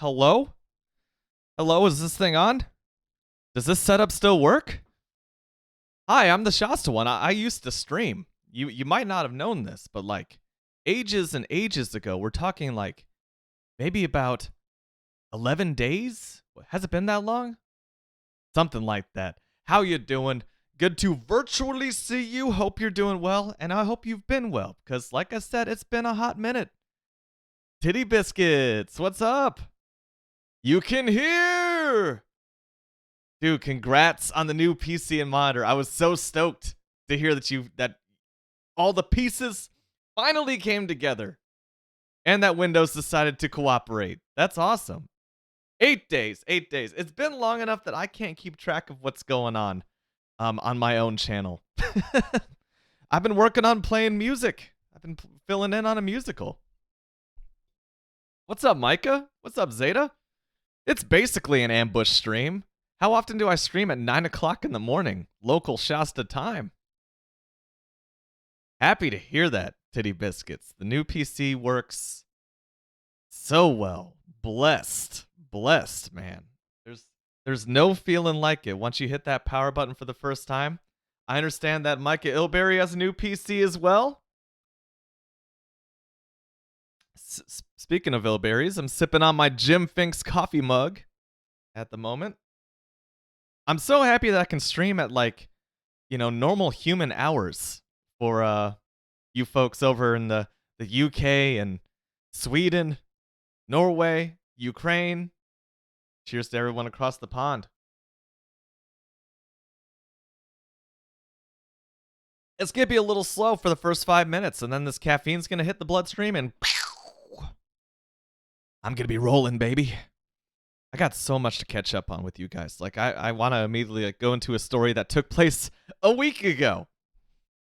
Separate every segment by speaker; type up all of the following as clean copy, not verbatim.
Speaker 1: Hello? Hello, is this thing on? Does this setup still work? Hi, I'm the Shasta one. I used to stream. You might not have known this, but like ages and ages ago, we're talking like maybe about 11 days? Has it been that long? Something like that. How you doing? Good to virtually see you. Hope you're doing well, and I hope you've been well, because like I said, it's been a hot minute. Titty Biscuits, what's up? You can hear! Dude, congrats on the new PC and monitor. I was so stoked to hear that all the pieces finally came together and that Windows decided to cooperate. That's awesome. 8 days, 8 days. It's been long enough that I can't keep track of what's going on my own channel. I've been working on playing music. I've been filling in on a musical. What's up, Micah? What's up, Zeta? It's basically an ambush stream. How often do I stream at 9 o'clock in the morning? Local Shasta time. Happy to hear that, Titty Biscuits. The new PC works so well. Blessed. Blessed, man. There's no feeling like it once you hit that power button for the first time. I understand that Micah Ilberry has a new PC as well. Speaking of Ilberries, I'm sipping on my Jim Finks coffee mug at the moment. I'm so happy that I can stream at like, normal human hours for you folks over in the UK and Sweden, Norway, Ukraine. Cheers to everyone across the pond. It's going to be a little slow for the first 5 minutes, and then this caffeine's going to hit the bloodstream, and I'm going to be rolling, baby. I got so much to catch up on with you guys. Like, I want to immediately go into a story that took place a week ago,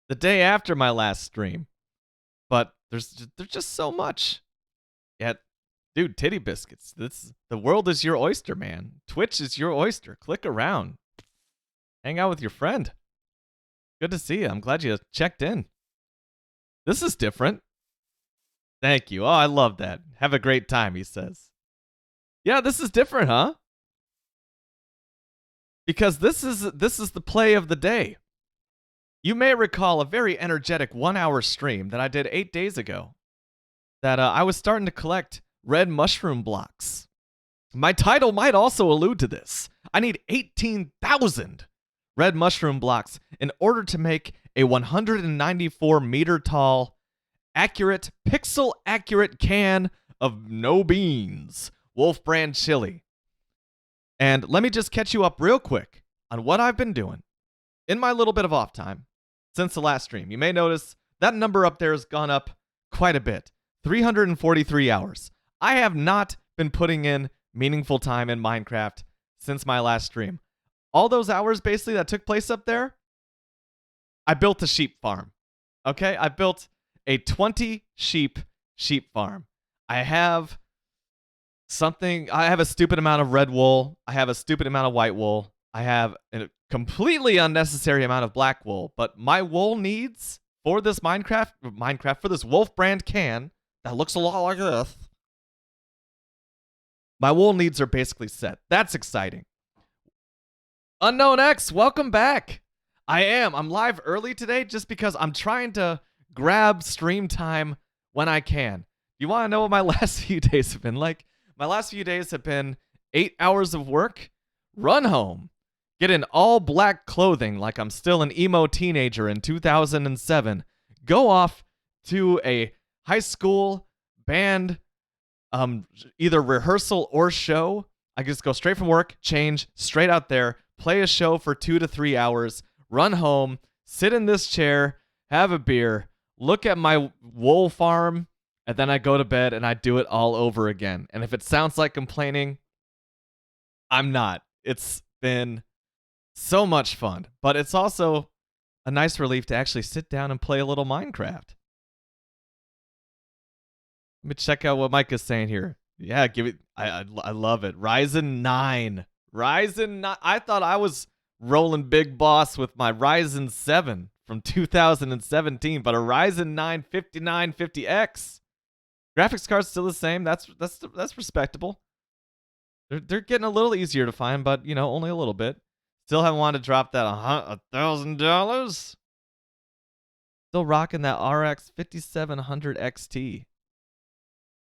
Speaker 1: the day after my last stream. But there's just so much. Yet, dude, Titty Biscuits, the world is your oyster, man. Twitch is your oyster. Click around. Hang out with your friend. Good to see you. I'm glad you checked in. This is different. Thank you. Oh, I love that. Have a great time, he says. Yeah, this is different, huh? Because this is the play of the day. You may recall a very energetic 1-hour stream that I did 8 days ago. That I was starting to collect red mushroom blocks. My title might also allude to this. I need 18,000 red mushroom blocks in order to make a 194 meter tall, accurate, pixel accurate can of no beans Wolf brand chili. And let me just catch you up real quick on what I've been doing in my little bit of off time since the last stream. You may notice that number up there has gone up quite a bit. 343 hours. I have not been putting in meaningful time in Minecraft since my last stream. All those hours basically that took place up there, I built a sheep farm. Okay? I built a 20 sheep farm. I have a stupid amount of red wool. I have a stupid amount of white wool. I have a completely unnecessary amount of black wool. But my wool needs for this Minecraft, for this Wolf brand can that looks a lot like this, my wool needs are basically set. That's exciting. Unknown X, welcome back. I'm live early today just because I'm trying to grab stream time when I can. You want to know what my last few days have been like? My last few days have been 8 hours of work, run home, get in all black clothing like I'm still an emo teenager in 2007, go off to a high school band, either rehearsal or show. I just go straight from work, change, straight out there, play a show for 2 to 3 hours, run home, sit in this chair, have a beer, look at my wool farm, and then I go to bed and I do it all over again. And if it sounds like complaining, I'm not. It's been so much fun. But it's also a nice relief to actually sit down and play a little Minecraft. Let me check out what Mike is saying here. Yeah, give it. I love it. Ryzen 9. Ryzen 9. I thought I was rolling big boss with my Ryzen 7 from 2017, but a Ryzen 9 5950X. Graphics card's still the same. That's respectable. They're getting a little easier to find, but you know, only a little bit. Still haven't wanted to drop that $1,000. Still rocking that RX 5700 XT.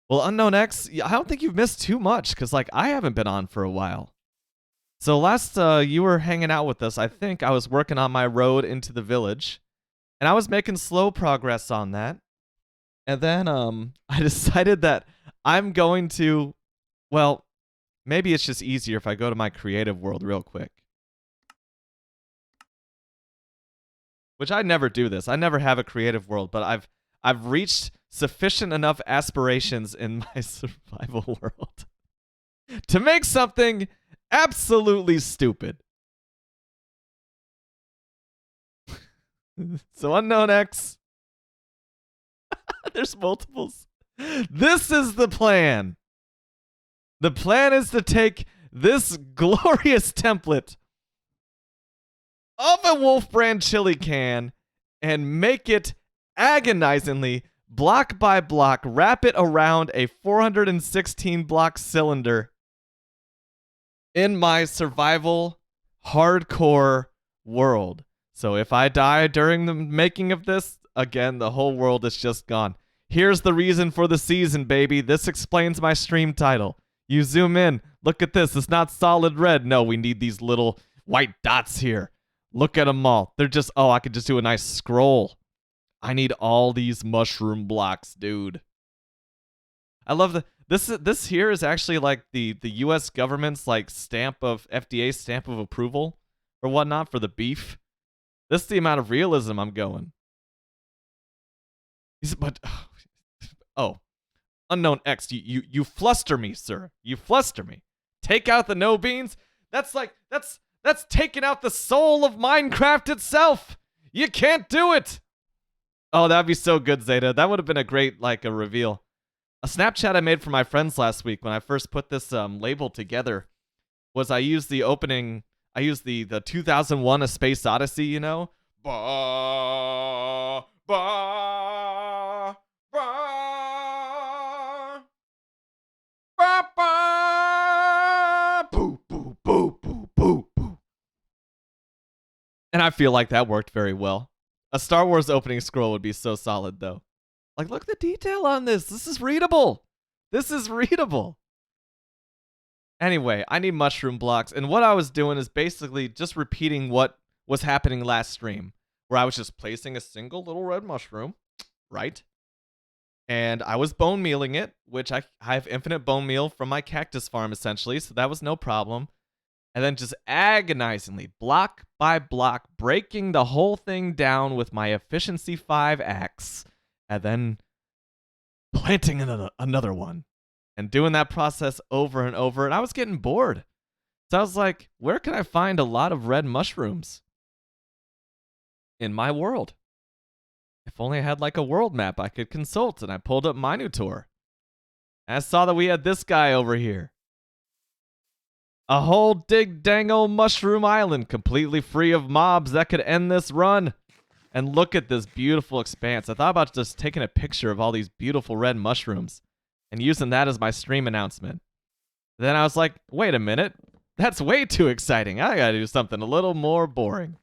Speaker 1: Well, Unknown X, I don't think you've missed too much because like I haven't been on for a while. So last you were hanging out with us, I think I was working on my road into the village, and I was making slow progress on that. And then I decided that I'm going to, well, maybe it's just easier if I go to my creative world real quick. Which I never do this. I never have a creative world, but I've reached sufficient enough aspirations in my survival world to make something absolutely stupid. So Unknown X, there's multiples. This is the plan. The plan is to take this glorious template of a Wolf Brand chili can and make it agonizingly block by block, wrap it around a 416 block cylinder in my survival hardcore world. So if I die during the making of this, again, the whole world is just gone. Here's the reason for the season, baby. This explains my stream title. You zoom in. Look at this. It's not solid red. No, we need these little white dots here. Look at them all. They're just, oh, I could just do a nice scroll. I need all these mushroom blocks, dude. I love the this here is actually like the US government's like stamp of FDA stamp of approval or whatnot for the beef. This is the amount of realism I'm going. But oh, Unknown X, you fluster me, sir. You fluster me. Take out the no beans. That's taking out the soul of Minecraft itself. You can't do it. Oh, that'd be so good, Zeta. That would have been a great like a reveal. A Snapchat I made for my friends last week when I first put this label together was I used the 2001 A Space Odyssey, you know? Ba, ba, ba, ba, ba, boo, boo, boo, boo, boo, boo. And I feel like that worked very well. A Star Wars opening scroll would be so solid, though. Like, look at the detail on this. This is readable. This is readable. Anyway, I need mushroom blocks. And what I was doing is basically just repeating what was happening last stream, where I was just placing a single little red mushroom, right? And I was bone mealing it, which I have infinite bone meal from my cactus farm, essentially, so that was no problem. And then just agonizingly, block by block, breaking the whole thing down with my Efficiency 5 axe, and then planting another one, and doing that process over and over. And I was getting bored. So I was like, where can I find a lot of red mushrooms in my world? If only I had like a world map I could consult. And I pulled up Minutor. And I saw that we had this guy over here. A whole dig dango mushroom island completely free of mobs that could end this run. And look at this beautiful expanse. I thought about just taking a picture of all these beautiful red mushrooms and using that as my stream announcement. Then I was like, wait a minute. That's way too exciting. I gotta do something a little more boring.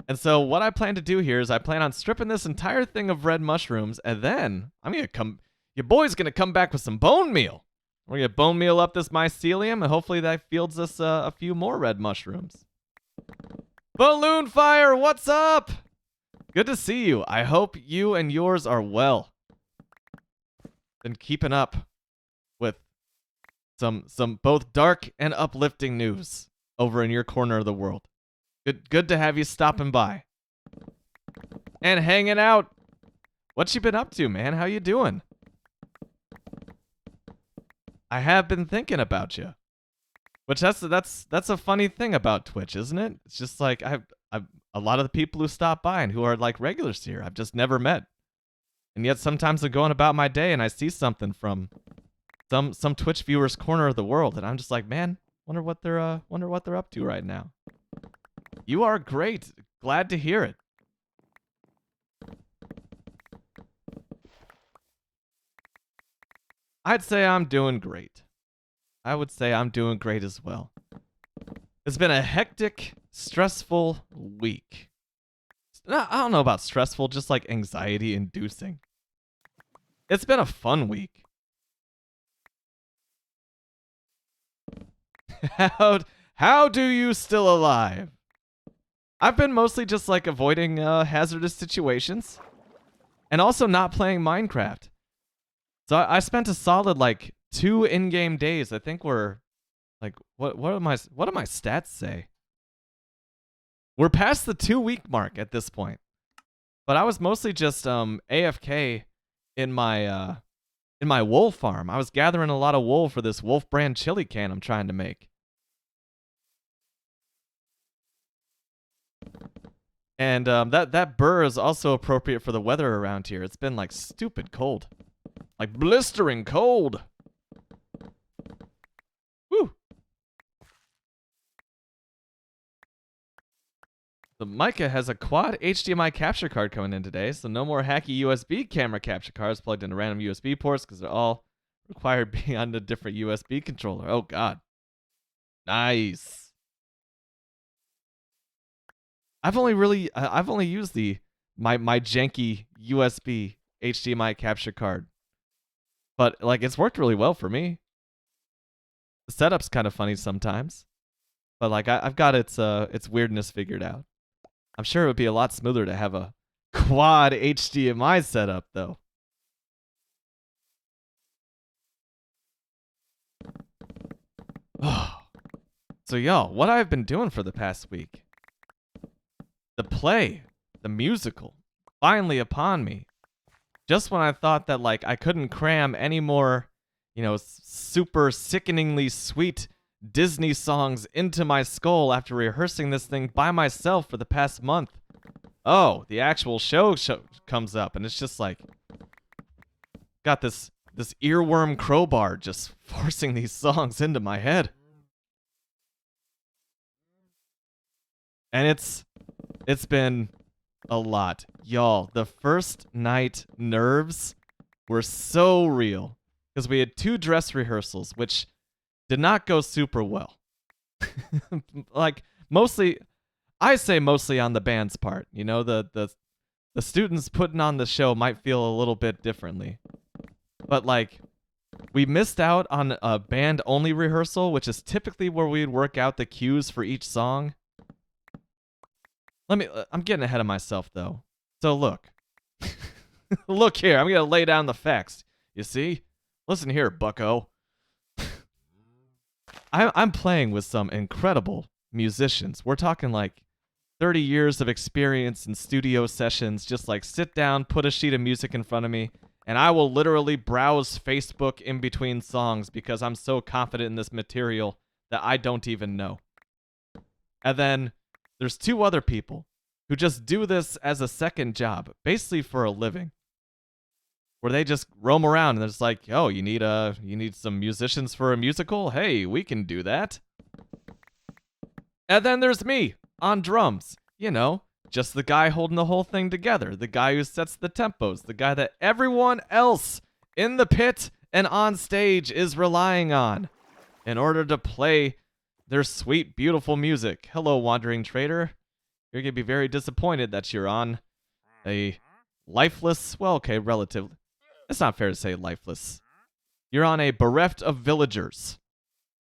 Speaker 1: And so what I plan to do here is I plan on stripping this entire thing of red mushrooms, and then your boy's gonna come back with some bone meal. We're gonna bone meal up this mycelium, and hopefully that fields us a few more red mushrooms. Balloon Fire, what's up? Good to see you. I hope you and yours are well. Been keeping up with some both dark and uplifting news over in your corner of the world. Good to have you stopping by and hanging out. What you been up to, man? How you doing? I have been thinking about you. Which that's a funny thing about Twitch, isn't it? It's just like I've a lot of the people who stop by and who are like regulars here, I've just never met. And yet sometimes I'm going about my day and I see something from some Twitch viewer's corner of the world, and I'm just like, man, wonder what they're up to right now. You are great. Glad to hear it. I'd say I'm doing great. I would say I'm doing great as well. It's been a hectic, stressful week. I don't know about stressful, just like anxiety inducing. It's been a fun week. How do you still alive? I've been mostly just like avoiding hazardous situations and also not playing Minecraft. So I spent a solid like 2 in-game days. I think we're like what do my stats say? We're past the 2-week mark at this point. But I was mostly just AFK in my wool farm. I was gathering a lot of wool for this Wolf brand chili can I'm trying to make. And that burr is also appropriate for the weather around here. It's been like stupid cold. Like blistering cold. Woo. The Micah has a quad HDMI capture card coming in today, so no more hacky USB camera capture cards plugged into random USB ports because they're all required being on a different USB controller. Oh god. Nice. I've only used my janky USB HDMI capture card. But like it's worked really well for me. The setup's kind of funny sometimes. But like I've got its weirdness figured out. I'm sure it would be a lot smoother to have a quad HDMI setup though. So y'all, what I've been doing for the past week. The play, the musical, finally upon me. Just when I thought that like I couldn't cram any more, super sickeningly sweet Disney songs into my skull after rehearsing this thing by myself for the past month. Oh, the actual show comes up and it's just like got this earworm crowbar just forcing these songs into my head. And it's been a lot. Y'all, the first night nerves were so real because we had 2 dress rehearsals, which did not go super well. Like, mostly on the band's part. The students putting on the show might feel a little bit differently. But, like, we missed out on a band-only rehearsal, which is typically where we'd work out the cues for each song. I'm getting ahead of myself, though. So look. Look here, I'm gonna lay down the facts. You see? Listen here, bucko. I'm playing with some incredible musicians. We're talking like 30 years of experience in studio sessions. Just like sit down, put a sheet of music in front of me, and I will literally browse Facebook in between songs because I'm so confident in this material that I don't even know. And then there's 2 other people who just do this as a second job, basically for a living. Where they just roam around and it's like, oh, you need some musicians for a musical? Hey, we can do that. And then there's me on drums. Just the guy holding the whole thing together. The guy who sets the tempos. The guy that everyone else in the pit and on stage is relying on in order to play their sweet, beautiful music. Hello, Wandering Trader. You're going to be very disappointed that you're on a lifeless, well, okay, relative. It's not fair to say lifeless. You're on a bereft of villagers.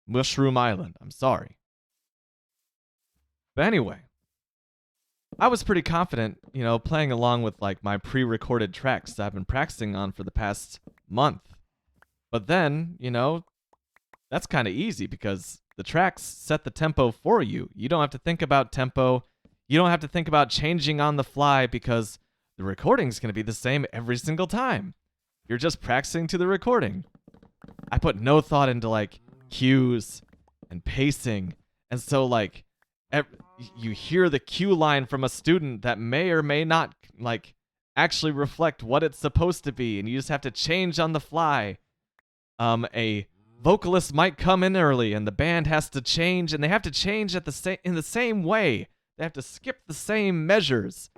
Speaker 1: Mushroom Island. I'm sorry. But anyway, I was pretty confident, playing along with like my pre-recorded tracks that I've been practicing on for the past month. But then, that's kind of easy because the tracks set the tempo for you. You don't have to think about tempo. You don't have to think about changing on the fly because the recording's going to be the same every single time. You're just practicing to the recording. I put no thought into like cues and pacing. And so like you hear the cue line from a student that may or may not like actually reflect what it's supposed to be. And you just have to change on the fly. A vocalist might come in early and the band has to change, and they have to change in the same way. They have to skip the same measures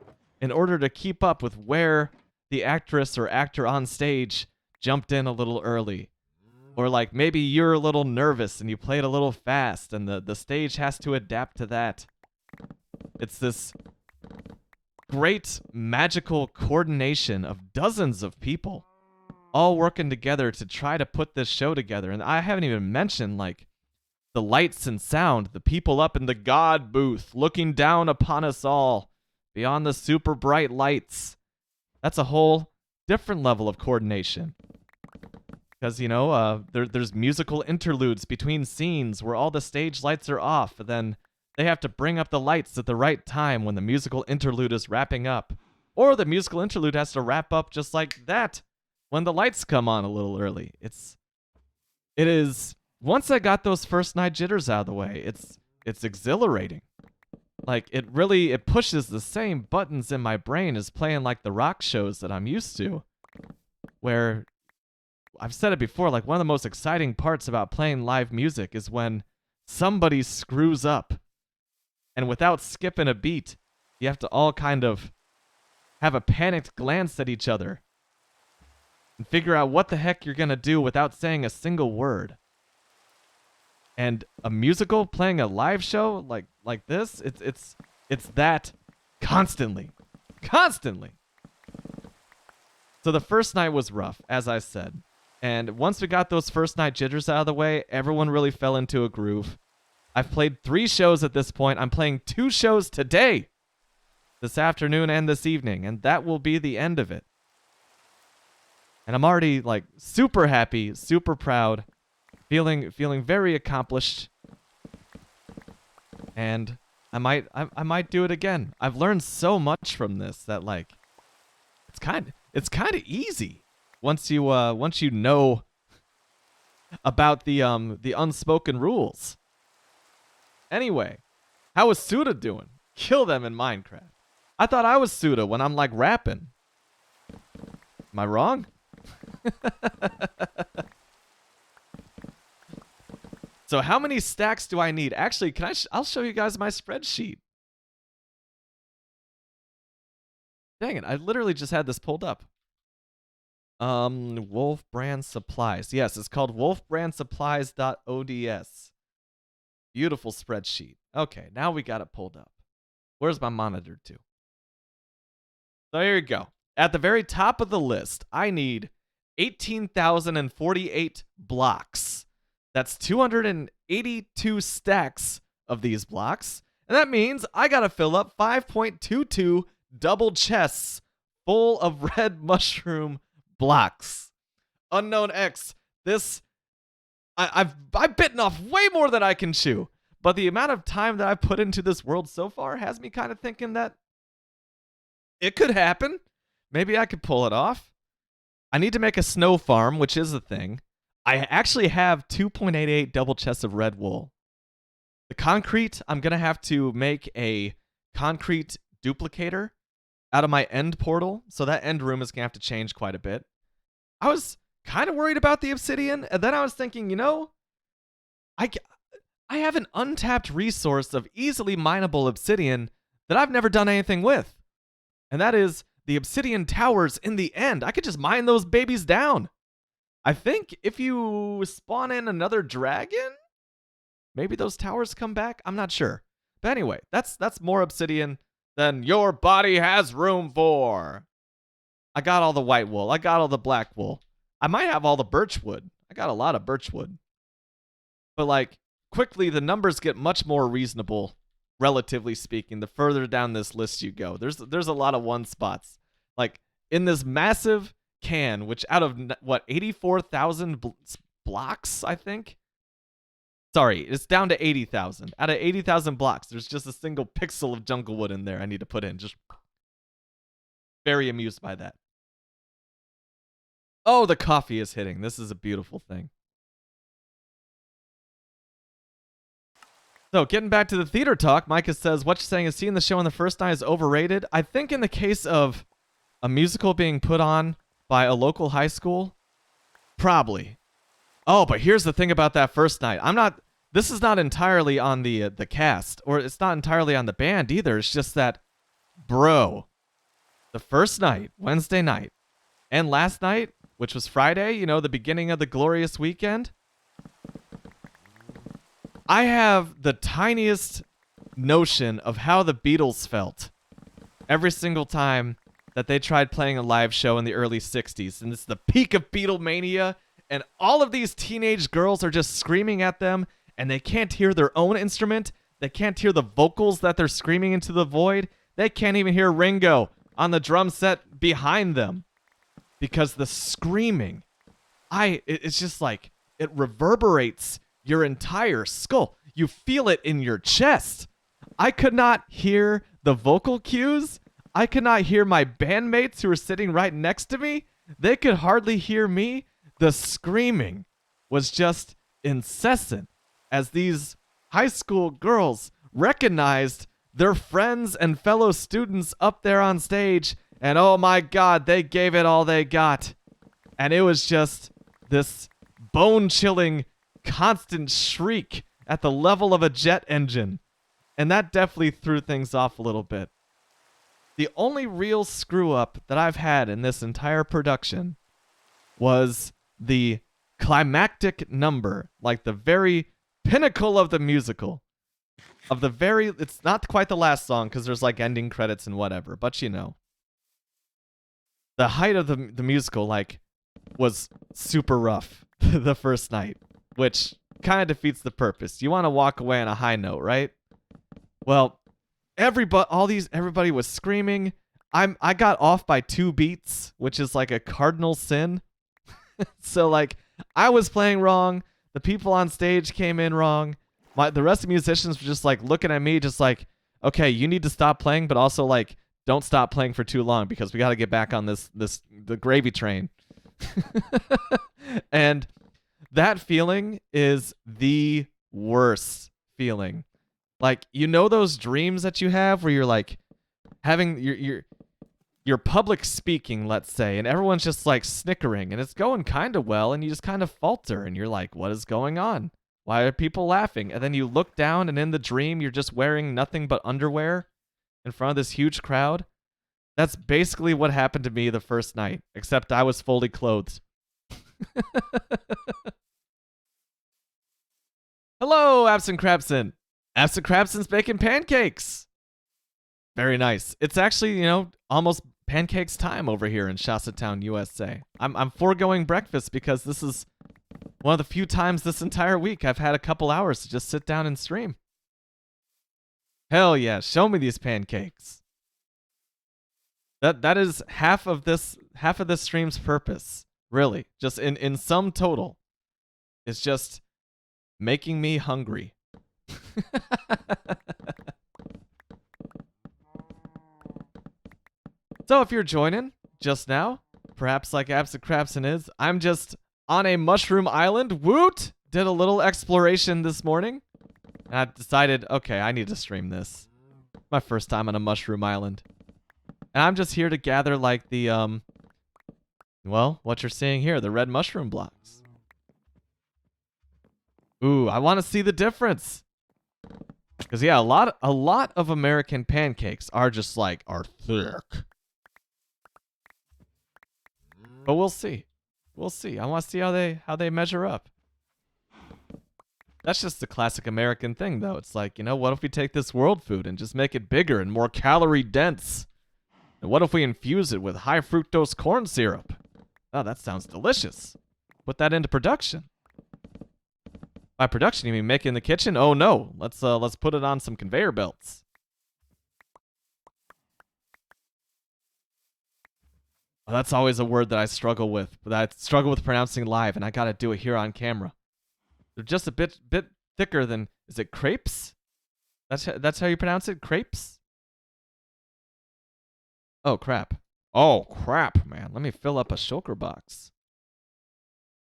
Speaker 1: in order to keep up with where the actress or actor on stage jumped in a little early. Or like maybe you're a little nervous and you play it a little fast and the stage has to adapt to that. It's this great magical coordination of dozens of people all working together to try to put this show together. And I haven't even mentioned like the lights and sound, the people up in the God booth looking down upon us all beyond the super bright lights. That's a whole different level of coordination. Because, you know, there's musical interludes between scenes where all the stage lights are off, and then they have to bring up the lights at the right time when the musical interlude is wrapping up. Or the musical interlude has to wrap up just like that when the lights come on a little early. It is, once I got those first night jitters out of the way, it's exhilarating. Like, it pushes the same buttons in my brain as playing like the rock shows that I'm used to, where I've said it before, like one of the most exciting parts about playing live music is when somebody screws up. And without skipping a beat, you have to all kind of have a panicked glance at each other and figure out what the heck you're going to do without saying a single word. And a musical playing a live show like this, it's that constantly. Constantly. So the first night was rough, as I said. And once we got those first night jitters out of the way, everyone really fell into a groove. I've played 3 shows at this point. I'm playing 2 shows today, this afternoon and this evening, and that will be the end of it. And I'm already like super happy, super proud, feeling very accomplished. And I might do it again. I've learned so much from this that like it's kind of easy. Once you know about the unspoken rules. Anyway, how is Suda doing? Kill them in Minecraft. I thought I was Suda when I'm like rapping. Am I wrong? So how many stacks do I need? Actually, I'll show you guys my spreadsheet. Dang it, I literally just had this pulled up. Wolf Brand Supplies. Yes, it's called wolfbrandsupplies.ods. Beautiful spreadsheet. Okay, now we got it pulled up. Where's my monitor to? So here you go. At the very top of the list, I need 18,048 blocks. That's 282 stacks of these blocks. And that means I gotta fill up 5.22 double chests full of red mushroom blocks. Unknown X, this I've bitten off way more than I can chew, but the amount of time that I've put into this world so far has me kind of thinking that it could happen. Maybe I could pull it off. I need to make a snow farm, which is a thing. I actually have 2.88 double chests of red wool. The concrete, I'm gonna have to make a concrete duplicator out of my end portal, so that end room is gonna have to change quite a bit. I was kind of worried about the obsidian, and then I was thinking, you know, I have an untapped resource of easily mineable obsidian that I've never done anything with, and that is the obsidian towers in the end. I could just mine those babies down. I think if you spawn in another dragon, maybe those towers come back. I'm not sure, but anyway, that's more obsidian than your body has room for. I got all the white wool. I got all the black wool. I might have all the birch wood. I got a lot of birch wood. But like, quickly, the numbers get much more reasonable, relatively speaking, the further down this list you go. There's a lot of one spots. Like, in this massive can, which out of, what, 84,000 blocks, I think? Sorry, it's down to 80,000. Out of 80,000 blocks, there's just a single pixel of jungle wood in there I need to put in. Just very amused by that. Oh, the coffee is hitting. This is a beautiful thing. So, getting back to the theater talk, Micah says, what you're saying is seeing the show on the first night is overrated. I think in the case of a musical being put on by a local high school, probably. Oh, but here's the thing about that first night. This is not entirely on the cast, or it's not entirely on the band either. It's just that, bro, the first night, Wednesday night, and last night which was Friday, you know, the beginning of the glorious weekend. I have the tiniest notion of how the Beatles felt every single time that they tried playing a live show in the early 60s. And it's the peak of Beatlemania, and all of these teenage girls are just screaming at them, and they can't hear their own instrument. They can't hear the vocals that they're screaming into the void. They can't even hear Ringo on the drum set behind them because the screaming, it's just like, it reverberates your entire skull. You feel it in your chest. I could not hear the vocal cues. I could not hear my bandmates who were sitting right next to me. They could hardly hear me. The screaming was just incessant as these high school girls recognized their friends and fellow students up there on stage, and oh my God, they gave it all they got. And it was just this bone-chilling, constant shriek at the level of a jet engine. And that definitely threw things off a little bit. The only real screw-up that I've had in this entire production was the climactic number, like the very pinnacle of the musical. It's not quite the last song because there's like ending credits and whatever, but you know. The height of the musical, like, was super rough the first night, which kind of defeats the purpose. You want to walk away on a high note, right? Well, everybody was screaming. I got off by 2 beats, which is like a cardinal sin. So like, I was playing wrong. The people on stage came in wrong. The rest of the musicians were just like looking at me, just like, okay, you need to stop playing, but also like, don't stop playing for too long because we got to get back on the gravy train. And that feeling is the worst feeling. Like, you know those dreams that you have where you're like having your public speaking, let's say, and everyone's just like snickering and it's going kind of well and you just kind of falter and you're like, what is going on? Why are people laughing? And then you look down and in the dream you're just wearing nothing but underwear in front of this huge crowd. That's basically what happened to me the first night, except I was fully clothed. Hello, Absent Crabson. Absent Crabson's baking pancakes. Very nice. It's actually, you know, almost pancakes time over here in Shasatown, USA. I'm foregoing breakfast because this is one of the few times this entire week I've had a couple hours to just sit down and stream. Hell yeah, show me these pancakes. That is half of this stream's purpose, really. Just in sum total. It's just making me hungry. So if you're joining just now, perhaps like Absent Crabson is, I'm just on a mushroom island. Woot! Did a little exploration this morning. And I decided, okay, I need to stream this. My first time on a mushroom island. And I'm just here to gather like the, well, what you're seeing here, the red mushroom blocks. Ooh, I want to see the difference. Because yeah, a lot of American pancakes are just like, are thick. But we'll see. We'll see. I want to see how they measure up. That's just the classic American thing, though. It's like, you know, what if we take this world food and just make it bigger and more calorie dense? And what if we infuse it with high fructose corn syrup? Oh, that sounds delicious. Put that into production. By production, you mean make it in the kitchen? Oh no, let's put it on some conveyor belts. Oh, that's always a word that I struggle with. That I struggle with pronouncing live, and I gotta do it here on camera. They're just a bit thicker than, is it crepes? That's how you pronounce it? Crepes? Oh crap. Oh crap, man. Let me fill up a shulker box.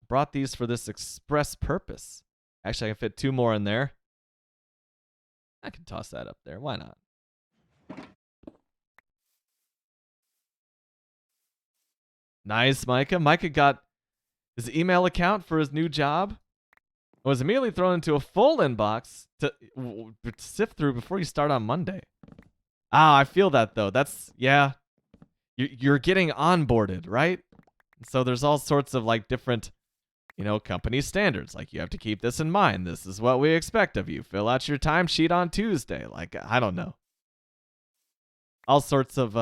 Speaker 1: Brought these for this express purpose. Actually, I can fit 2 more in there. I can toss that up there. Why not? Nice, Micah. Micah got his email account for his new job. Was immediately thrown into a full inbox to sift through before you start on Monday. Ah, I feel that, though. That's, yeah. You're getting onboarded, right? So there's all sorts of like different, company standards. Like you have to keep this in mind. This is what we expect of you. Fill out your timesheet on Tuesday. Like I don't know. All sorts of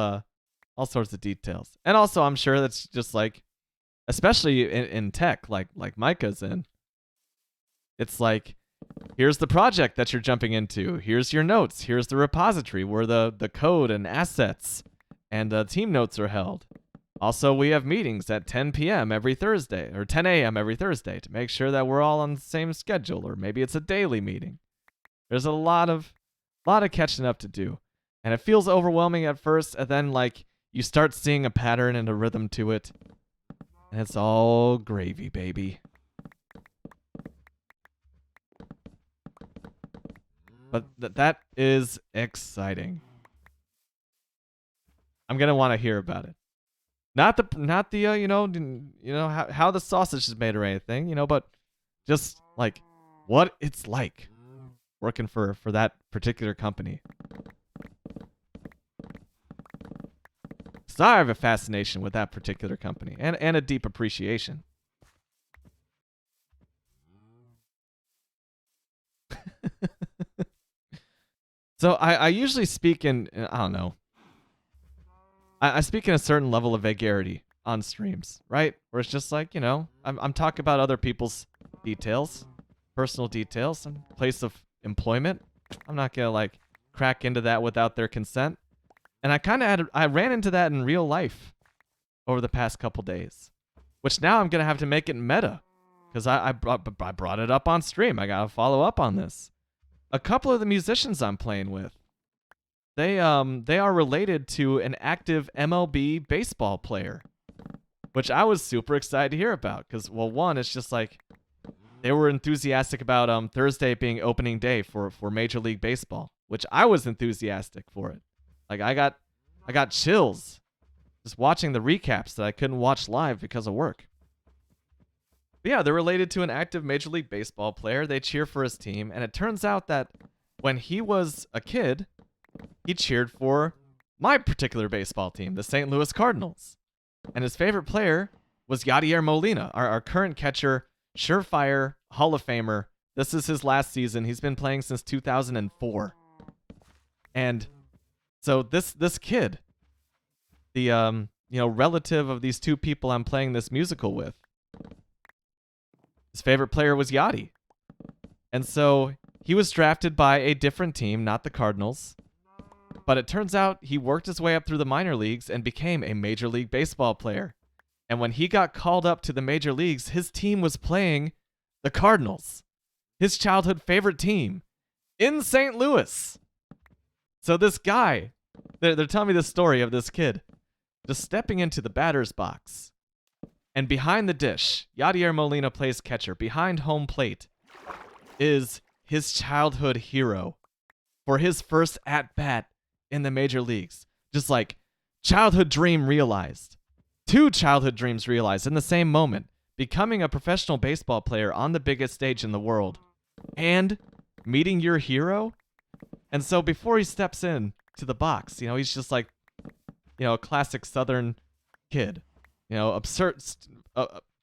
Speaker 1: details. And also I'm sure that's just like, especially in tech, like Micah's in. It's like, here's the project that you're jumping into. Here's your notes. Here's the repository where the code and assets and the team notes are held. Also, we have meetings at 10 p.m. every Thursday, or 10 a.m. every Thursday to make sure that we're all on the same schedule, or maybe it's a daily meeting. There's a lot of catching up to do. And it feels overwhelming at first, and then like you start seeing a pattern and a rhythm to it. And it's all gravy, baby. But that is exciting. I'm gonna want to hear about it. Not the how the sausage is made or anything, but just like what it's like working for that particular company. So I have a fascination with that particular company and a deep appreciation. So I usually speak in, I don't know. I speak in a certain level of vagarity on streams, right? Where it's just like, I'm talking about other people's details, personal details, and place of employment. I'm not going to like crack into that without their consent. And I ran into that in real life over the past couple days, which now I'm going to have to make it meta because I brought it up on stream. I got to follow up on this. A couple of the musicians I'm playing with, they are related to an active MLB baseball player, which I was super excited to hear about because, well, one, it's just like they were enthusiastic about Thursday being opening day for Major League Baseball, which I was enthusiastic for it. Like I got chills just watching the recaps that I couldn't watch live because of work. But yeah, they're related to an active Major League Baseball player. They cheer for his team, and it turns out that when he was a kid, he cheered for my particular baseball team, the St. Louis Cardinals. And his favorite player was Yadier Molina, our current catcher, surefire Hall of Famer. This is his last season. He's been playing since 2004. And so this kid, the relative of these two people I'm playing this musical with, his favorite player was Yachty. And so he was drafted by a different team, not the Cardinals. But it turns out he worked his way up through the minor leagues and became a Major League Baseball player. And when he got called up to the major leagues, his team was playing the Cardinals, his childhood favorite team, in St. Louis. So this guy, they're telling me the story of this kid just stepping into the batter's box. And behind the dish, Yadier Molina plays catcher. Behind home plate is his childhood hero for his first at-bat in the major leagues. Just like childhood dream realized. Two childhood dreams realized in the same moment. Becoming a professional baseball player on the biggest stage in the world. And meeting your hero. And so before he steps in to the box, he's just like, a classic Southern kid. Absurd,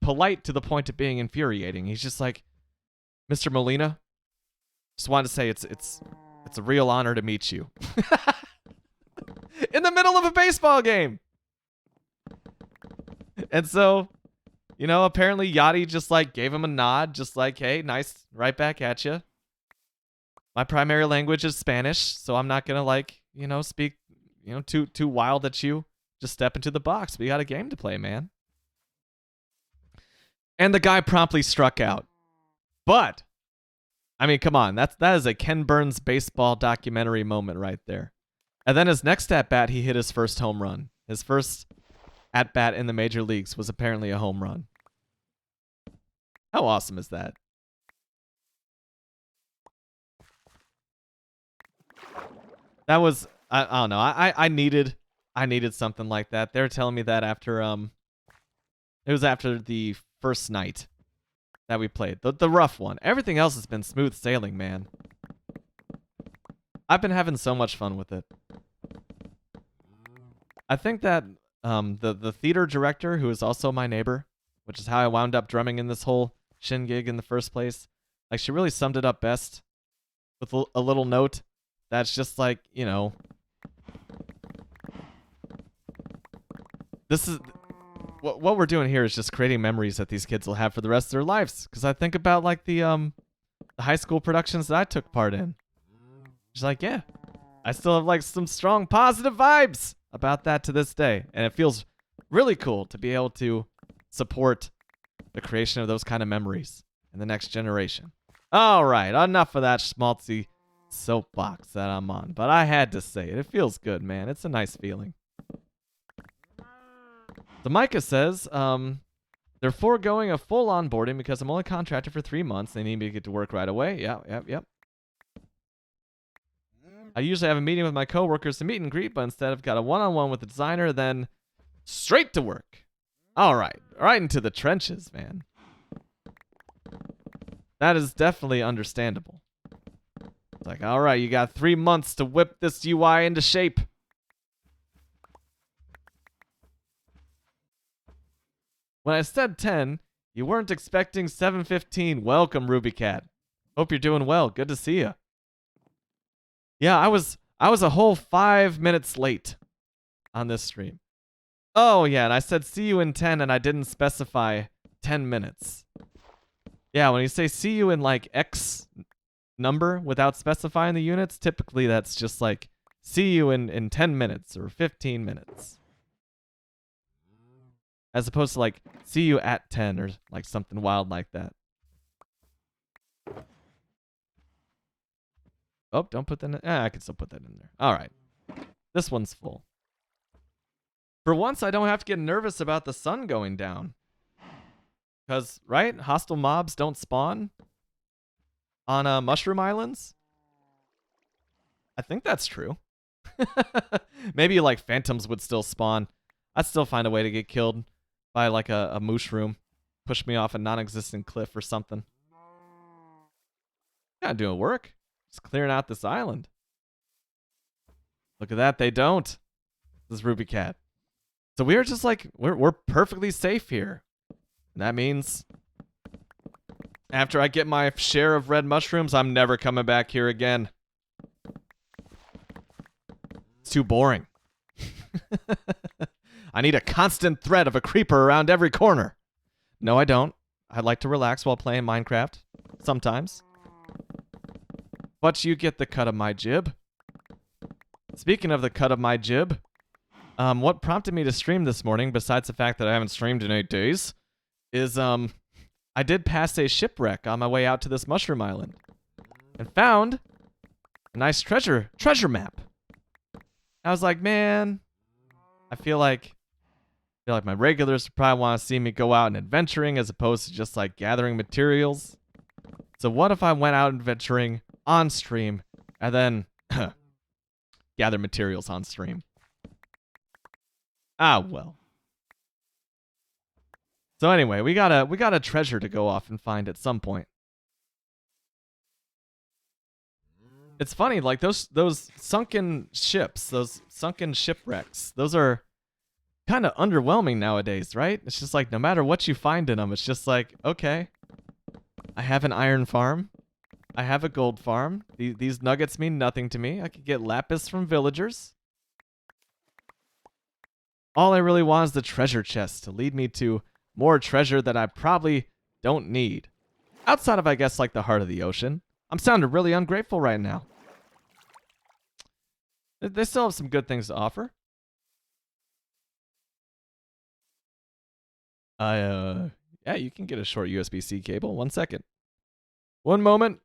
Speaker 1: polite to the point of being infuriating. He's just like, Mr. Molina, just wanted to say it's a real honor to meet you. In the middle of a baseball game. And so, apparently Yachty just like gave him a nod, just like, hey, nice, right back at you. My primary language is Spanish, so I'm not gonna speak, too wild at you. Just step into the box. We got a game to play, man. And the guy promptly struck out. But, I mean, come on. That is a Ken Burns baseball documentary moment right there. And then his next at-bat, he hit his first home run. His first at-bat in the major leagues was apparently a home run. How awesome is that? That was, I don't know. I needed something like that. They were telling me that after it was after the first night that we played. The rough one. Everything else has been smooth sailing, man. I've been having so much fun with it. I think that the theater director, who is also my neighbor, which is how I wound up drumming in this whole shindig in the first place. Like, she really summed it up best with a little note that's just like, you know, this is what we're doing here is just creating memories that these kids will have for the rest of their lives. Because I think about like the high school productions that I took part in. It's like, yeah, I still have like some strong positive vibes about that to this day, and it feels really cool to be able to support the creation of those kind of memories in the next generation. All right, enough of that schmaltzy soapbox that I'm on, but I had to say it. It feels good, man. It's a nice feeling. The Micah says, they're foregoing a full onboarding because I'm only contracted for 3 months. They need me to get to work right away. Yep. I usually have a meeting with my coworkers to meet and greet, but instead I've got a one-on-one with the designer, then straight to work. All right into the trenches, man. That is definitely understandable. It's like, all right, you got 3 months to whip this UI into shape. When I said 10, you weren't expecting 7:15. Welcome, RubyCat. Hope you're doing well. Good to see you. Yeah, I was a whole 5 minutes late on this stream. Oh, yeah, and I said see you in 10, and I didn't specify 10 minutes. Yeah, when you say see you in, like, X number without specifying the units, typically that's just, like, see you in 10 minutes or 15 minutes. As opposed to, like, see you at 10 or, like, something wild like that. Oh, don't put that in. I can still put that in there. All right. This one's full. For once, I don't have to get nervous about the sun going down. Because, right? Hostile mobs don't spawn on Mushroom Islands. I think that's true. Maybe, like, phantoms would still spawn. I'd still find a way to get killed by, like, a mushroom. Push me off a non-existent cliff or something. Not doing work. Just clearing out this island. Look at that. They don't. This is RubyCat. So we're just like, we're perfectly safe here. And that means after I get my share of red mushrooms, I'm never coming back here again. It's too boring. I need a constant threat of a creeper around every corner. No, I don't. I like to relax while playing Minecraft. Sometimes. But you get the cut of my jib. Speaking of the cut of my jib, what prompted me to stream this morning, besides the fact that I haven't streamed in 8 days, is I did pass a shipwreck on my way out to this mushroom island and found a nice treasure map. I was like, man, I feel like my regulars probably want to see me go out and adventuring as opposed to just like gathering materials. So what if I went out adventuring on stream and then gather materials on stream? Ah, well. So anyway, we got a treasure to go off and find at some point. It's funny, like those sunken ships, those sunken shipwrecks, those are kind of underwhelming nowadays, right? It's just like no matter what you find in them, it's just like, okay, I have an iron farm. I have a gold farm. These nuggets mean nothing to me. I could get lapis from villagers. All I really want is the treasure chest to lead me to more treasure that I probably don't need. Outside of, I guess, like the heart of the ocean. I'm sounding really ungrateful right now. They still have some good things to offer. Yeah, you can get a short USB-C cable. 1 second. 1 moment.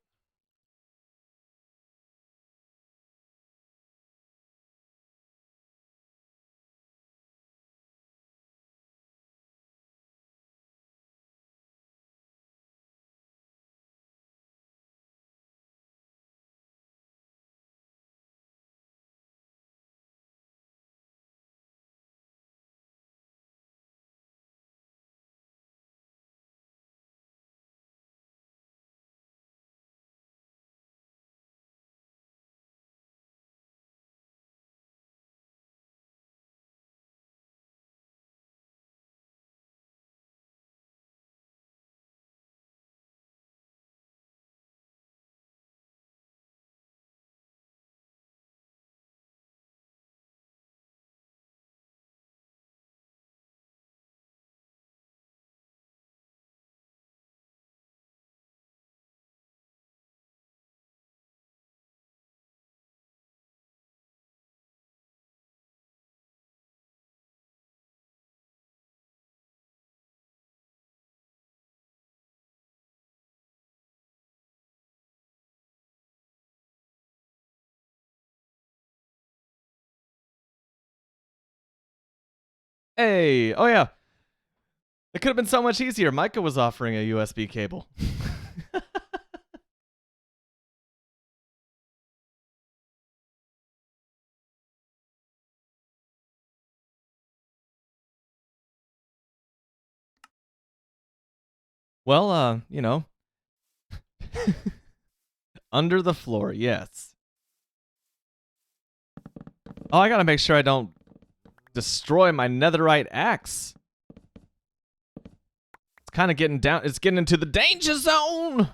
Speaker 1: Hey, oh yeah. It could have been so much easier. Micah was offering a USB cable. Well, under the floor, yes. Oh, I gotta make sure I don't destroy my netherite axe. It's kind of getting down. It's getting into the danger zone.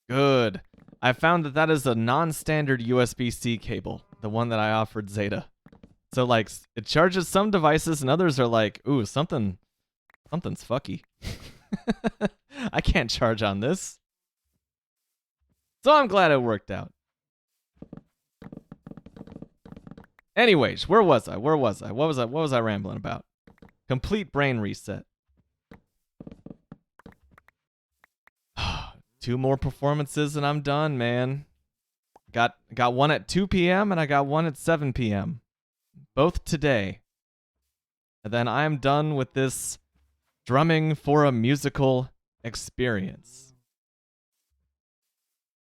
Speaker 1: Good. I found that is a non-standard USB-C cable, the one that I offered Zeta. So like, it charges some devices, and others are like, ooh, something's fucky. I can't charge on this. So I'm glad it worked out. Anyways, where was I? What was I rambling about? Complete brain reset. 2 more performances and I'm done, man. Got one at 2 p.m. and I got one at 7 p.m. Both today. And then I'm done with this drumming for a musical experience.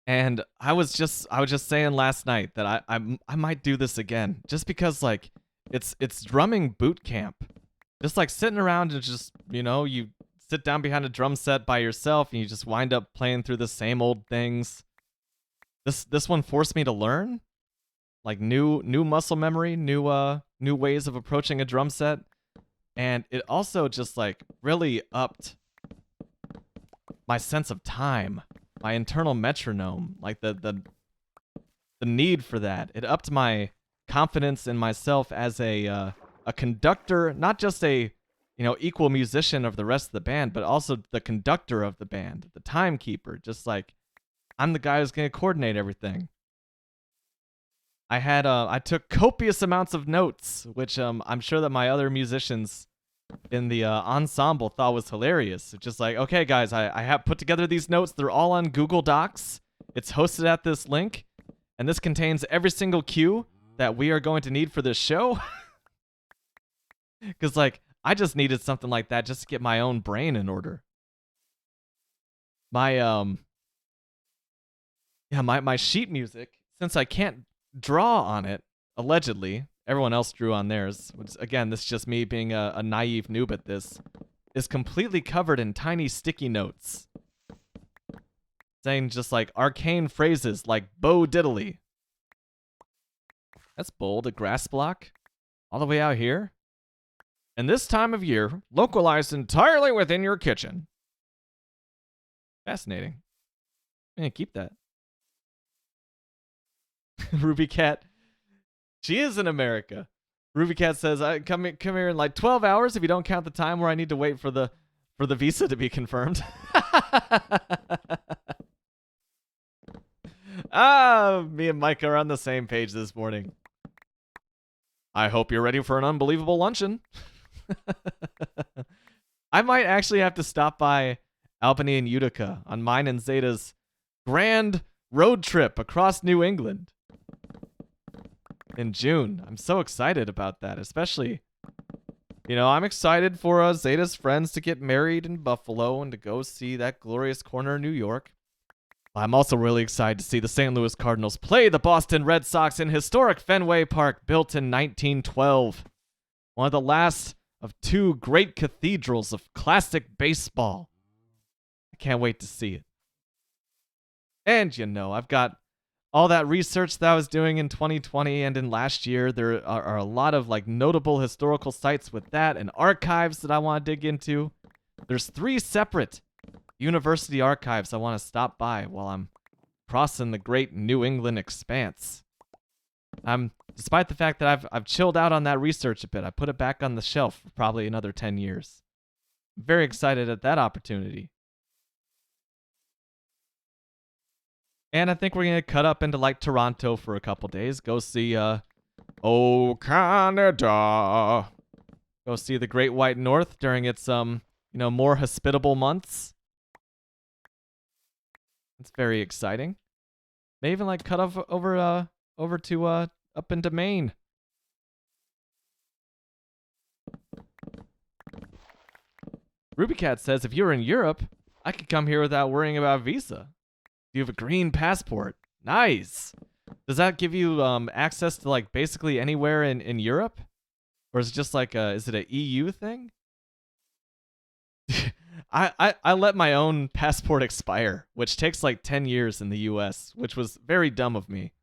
Speaker 1: And I was just saying last night that I might do this again, just because like it's drumming boot camp. Just like sitting around and just, you sit down behind a drum set by yourself and you just wind up playing through the same old things. This one forced me to learn like new muscle memory, new ways of approaching a drum set, and it also just like really upped my sense of time, my internal metronome, like the need for that. It upped my confidence in myself as a conductor, not just a equal musician of the rest of the band, but also the conductor of the band, the timekeeper. Just like I'm the guy who's gonna coordinate everything. I took copious amounts of notes, which I'm sure that my other musicians in the ensemble thought was hilarious. It's just like, okay, guys, I have put together these notes. They're all on Google Docs. It's hosted at this link, and this contains every single cue that we are going to need for this show. Because like I just needed something like that just to get my own brain in order. My my sheet music, since I can't draw on it, allegedly, everyone else drew on theirs, which again, this is just me being a naive noob at this, is completely covered in tiny sticky notes. Saying just like arcane phrases like Bo Diddley. That's bold, a grass block? All the way out here? And this time of year, localized entirely within your kitchen. Fascinating. I'm gonna keep that. Ruby Cat. She is in America. Ruby Cat says, "I come here in like 12 hours if you don't count the time where I need to wait for the visa to be confirmed." Me and Micah are on the same page this morning. I hope you're ready for an unbelievable luncheon. I might actually have to stop by Albany and Utica on mine and Zeta's grand road trip across New England in June. I'm so excited about that, especially, I'm excited for Zeta's friends to get married in Buffalo and to go see that glorious corner of New York. I'm also really excited to see the St. Louis Cardinals play the Boston Red Sox in historic Fenway Park, built in 1912. One of the last of 2 great cathedrals of classic baseball. I can't wait to see it. And I've got all that research that I was doing in 2020 and in last year. There are a lot of like notable historical sites with that and archives that I want to dig into. There's 3 separate university archives I want to stop by while I'm crossing the great New England expanse. Despite the fact that I've chilled out on that research a bit, I put it back on the shelf for probably another 10 years. I'm very excited at that opportunity. And I think we're going to cut up into like Toronto for a couple days. Go see, Oh Canada. Go see the Great White North during its, more hospitable months. It's very exciting. May even like cut off over to up into Maine. RubyCat says if you were in Europe, I could come here without worrying about visa. You have a green passport. Nice. Does that give you access to like basically anywhere in Europe? Or is it just like is it an EU thing? I let my own passport expire, which takes like 10 years in the US, which was very dumb of me.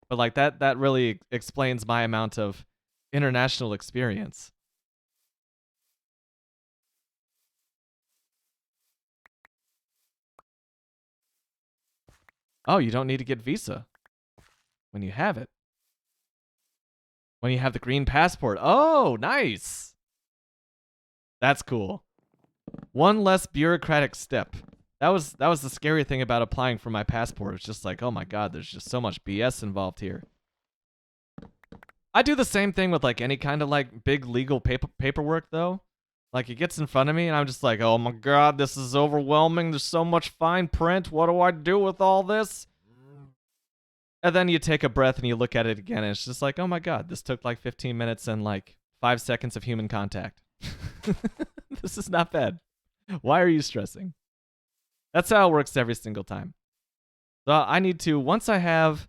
Speaker 1: But like that really explains my amount of international experience. Oh, you don't need to get visa when you have it. When you have the green passport. Oh, nice. That's cool. One less bureaucratic step. That was the scary thing about applying for my passport. It's just like, oh my god, there's just so much BS involved here. I do the same thing with like any kind of like big legal paperwork though. Like it gets in front of me and I'm just like, oh my god, this is overwhelming. There's so much fine print. What do I do with all this? And then you take a breath and you look at it again and it's just like, oh my god, this took like 15 minutes and like 5 seconds of human contact. This is not bad. Why are you stressing? That's how it works every single time. So I need to, once I have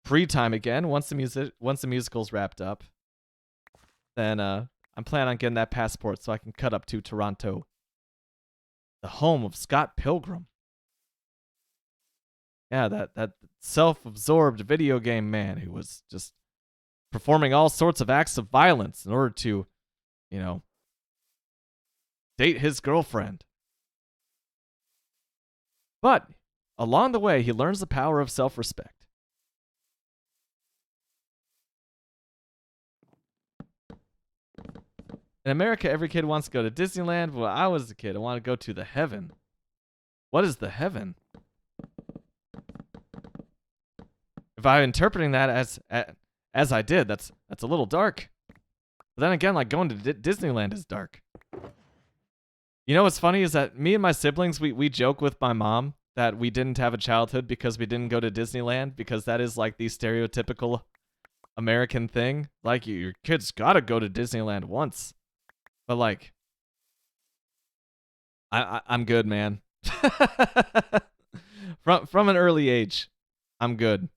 Speaker 1: free time again, once the musical's wrapped up, then I'm planning on getting that passport so I can cut up to Toronto, the home of Scott Pilgrim. Yeah, that self-absorbed video game man who was just performing all sorts of acts of violence in order to, you know, date his girlfriend. But along the way, he learns the power of self-respect. In America, every kid wants to go to Disneyland. When I was a kid, I wanted to go to the heaven. What is the heaven? If I'm interpreting that as I did, that's a little dark. But then again, like going to Disneyland is dark. You know what's funny is that me and my siblings, we joke with my mom that we didn't have a childhood because we didn't go to Disneyland, because that is like the stereotypical American thing. Like your kids gotta go to Disneyland once. But like, I'm good, man. From an early age, I'm good.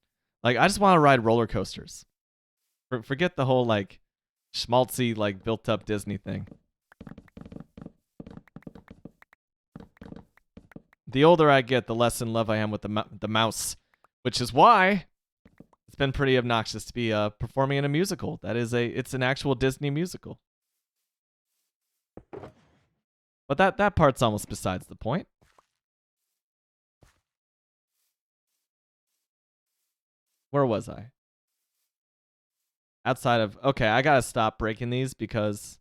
Speaker 1: Like I just want to ride roller coasters. Forget the whole like schmaltzy like built up Disney thing. The older I get, the less in love I am with the mouse, which is why it's been pretty obnoxious to be performing in a musical. It's an actual Disney musical. But that part's almost besides the point. Where was I? Outside of, okay, I gotta stop breaking these because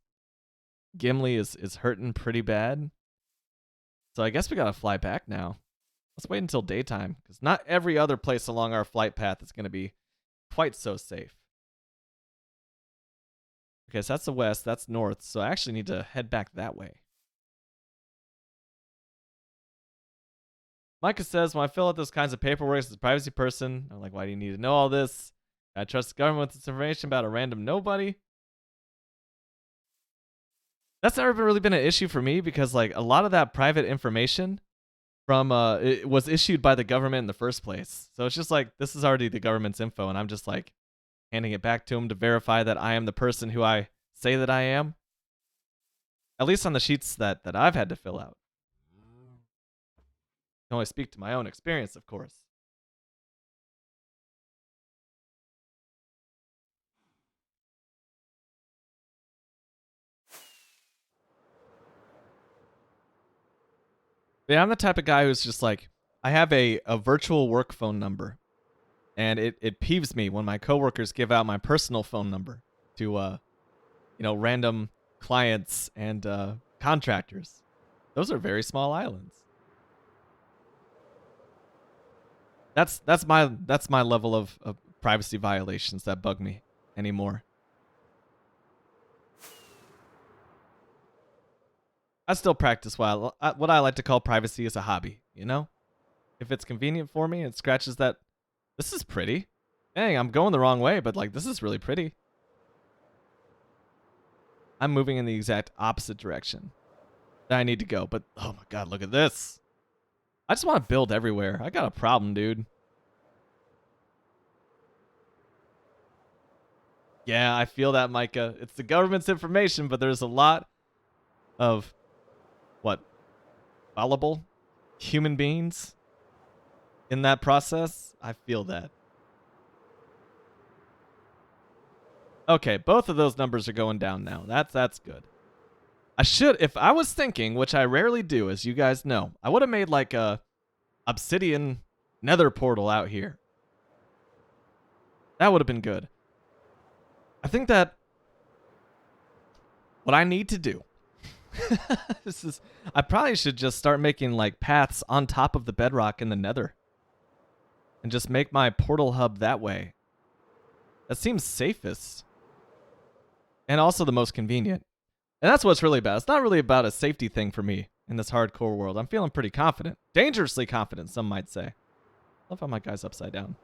Speaker 1: Gimli is hurting pretty bad. So I guess we gotta fly back now. Let's wait until daytime, because not every other place along our flight path is gonna be quite so safe. Okay, so that's the west, that's north, so I actually need to head back that way. Micah says, when I fill out those kinds of paperwork as a privacy person, I'm like, why do you need to know all this? I trust the government with this information about a random nobody. That's never really been an issue for me because like a lot of that private information from it was issued by the government in the first place. So it's just like this is already the government's info and I'm just like handing it back to them to verify that I am the person who I say that I am. At least on the sheets that I've had to fill out. I can only speak to my own experience, of course. Yeah, I'm the type of guy who's just like, I have a virtual work phone number. And it peeves me when my coworkers give out my personal phone number to random clients and contractors. Those are very small islands. That's my level of privacy violations that bug me anymore. I still practice what I like to call privacy as a hobby, you know? If it's convenient for me, it scratches that This is pretty. Dang, I'm going the wrong way, but like this is really pretty. I'm moving in the exact opposite direction that I need to go. But oh my god, look at this. I just want to build everywhere. I got a problem, dude. Yeah, I feel that, Micah. It's the government's information, but there's a lot of what? Fallible human beings in that process. I feel that. Okay, both of those numbers are going down now. That's good. I should, if I was thinking, which I rarely do, as you guys know, I would have made like a obsidian nether portal out here. That would have been good. I think that what I need to do I probably should just start making like paths on top of the bedrock in the nether and just make my portal hub that way. That seems safest and also the most convenient. And that's what's really about. It's not really about a safety thing for me in this hardcore world. I'm feeling pretty confident. Dangerously confident, some might say. Love how my guy's upside down.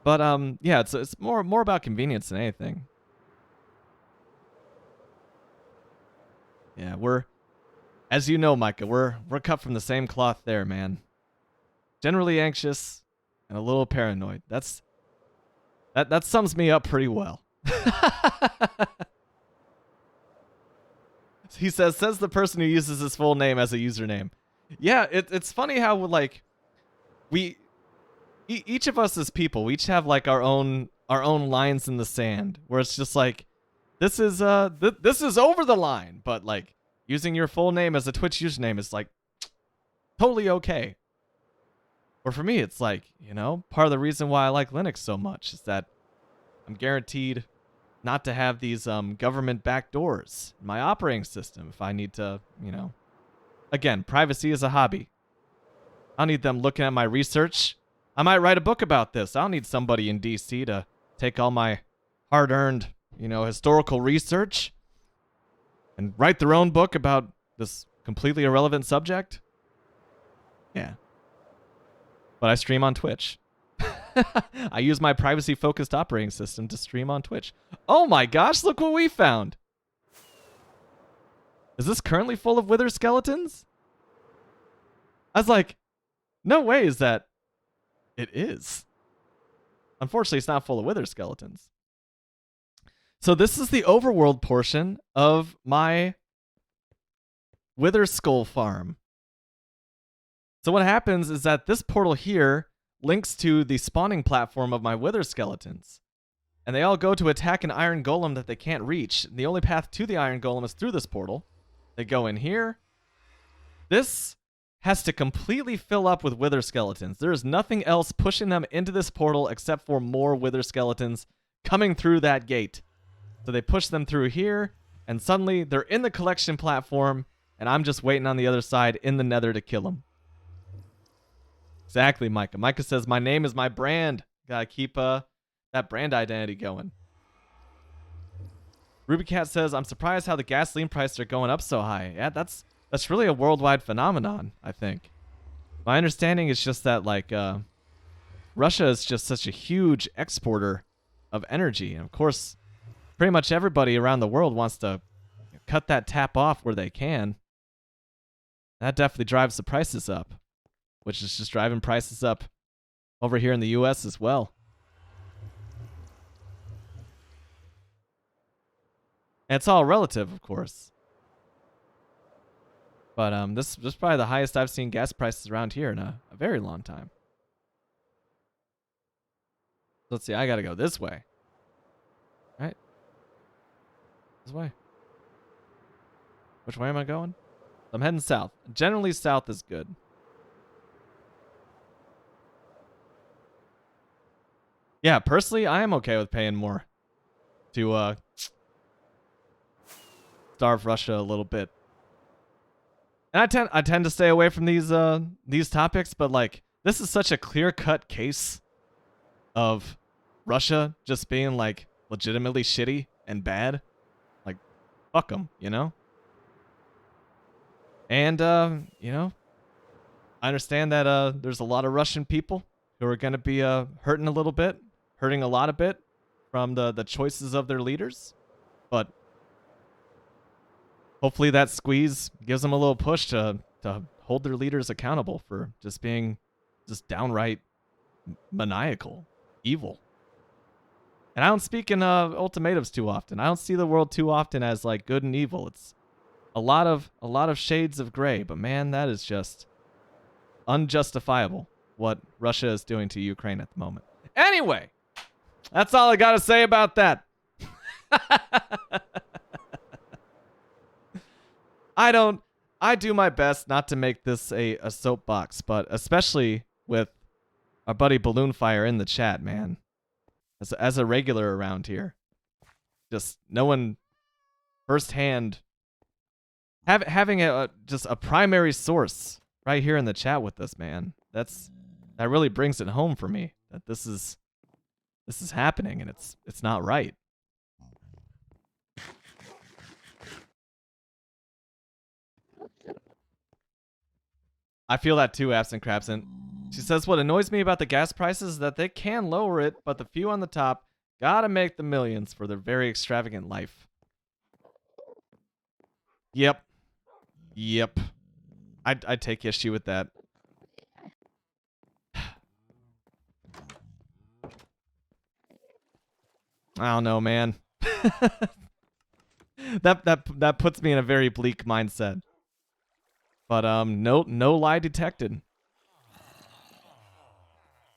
Speaker 1: But yeah, it's more about convenience than anything. Yeah, as you know, Micah, we're cut from the same cloth there, man. Generally anxious and a little paranoid. That sums me up pretty well. He says the person who uses his full name as a username. Yeah, it's funny how like each of us as people, we each have like our own lines in the sand where it's just like this is over the line, but like using your full name as a Twitch username is like totally okay. Or for me, it's like, you know, part of the reason why I like Linux so much is that I'm guaranteed not to have these government backdoors in my operating system if I need to, you know. Again, privacy is a hobby. I don't need them looking at my research. I might write a book about this. I don't need somebody in DC to take all my hard-earned, you know, historical research and write their own book about this completely irrelevant subject. Yeah. But I stream on Twitch. I use my privacy-focused operating system to stream on Twitch. Oh my gosh, look what we found. Is this currently full of wither skeletons? I was like, no way is that. It is. Unfortunately, it's not full of wither skeletons. So this is the overworld portion of my wither skull farm. So what happens is that this portal here links to the spawning platform of my wither skeletons. And they all go to attack an iron golem that they can't reach. And the only path to the iron golem is through this portal. They go in here. This has to completely fill up with wither skeletons. There is nothing else pushing them into this portal except for more wither skeletons coming through that gate. So they push them through here, and suddenly they're in the collection platform, and I'm just waiting on the other side in the nether to kill them. Exactly, Micah. Micah says, my name is my brand. Gotta keep that brand identity going. RubyCat says, I'm surprised how the gasoline prices are going up so high. Yeah, that's really a worldwide phenomenon, I think. My understanding is just that, like, Russia is just such a huge exporter of energy. And, of course, pretty much everybody around the world wants to cut that tap off where they can. That definitely drives the prices up, which is just driving prices up over here in the U.S. as well. And it's all relative, of course. But this is probably the highest I've seen gas prices around here in a very long time. Let's see, I gotta go this way. Right? This way. Which way am I going? I'm heading south. Generally, south is good. Yeah, personally, I am okay with paying more to starve Russia a little bit. And I tend to stay away from these topics, but like this is such a clear-cut case of Russia just being like legitimately shitty and bad. Like fuck them, you know? And you know, I understand that there's a lot of Russian people who are going to be hurting a little bit, hurting a lot a bit from the choices of their leaders. But hopefully that squeeze gives them a little push to hold their leaders accountable for just being just downright maniacal, evil. And I don't speak in ultimatums too often. I don't see the world too often as like good and evil. It's a lot of shades of gray, but man, that is just unjustifiable what Russia is doing to Ukraine at the moment. Anyway, that's all I got to say about that. I do my best not to make this a soapbox, but especially with our buddy Balloonfire in the chat, man. As a regular around here, just knowing firsthand, having just a primary source right here in the chat with us, man. That really brings it home for me that this is happening and it's not right. I feel that too, Absent Crabsent. She says, what annoys me about the gas prices is that they can lower it, but the few on the top gotta make the millions for their very extravagant life. Yep. I'd take issue with that. I don't know, man. that puts me in a very bleak mindset. But no lie detected.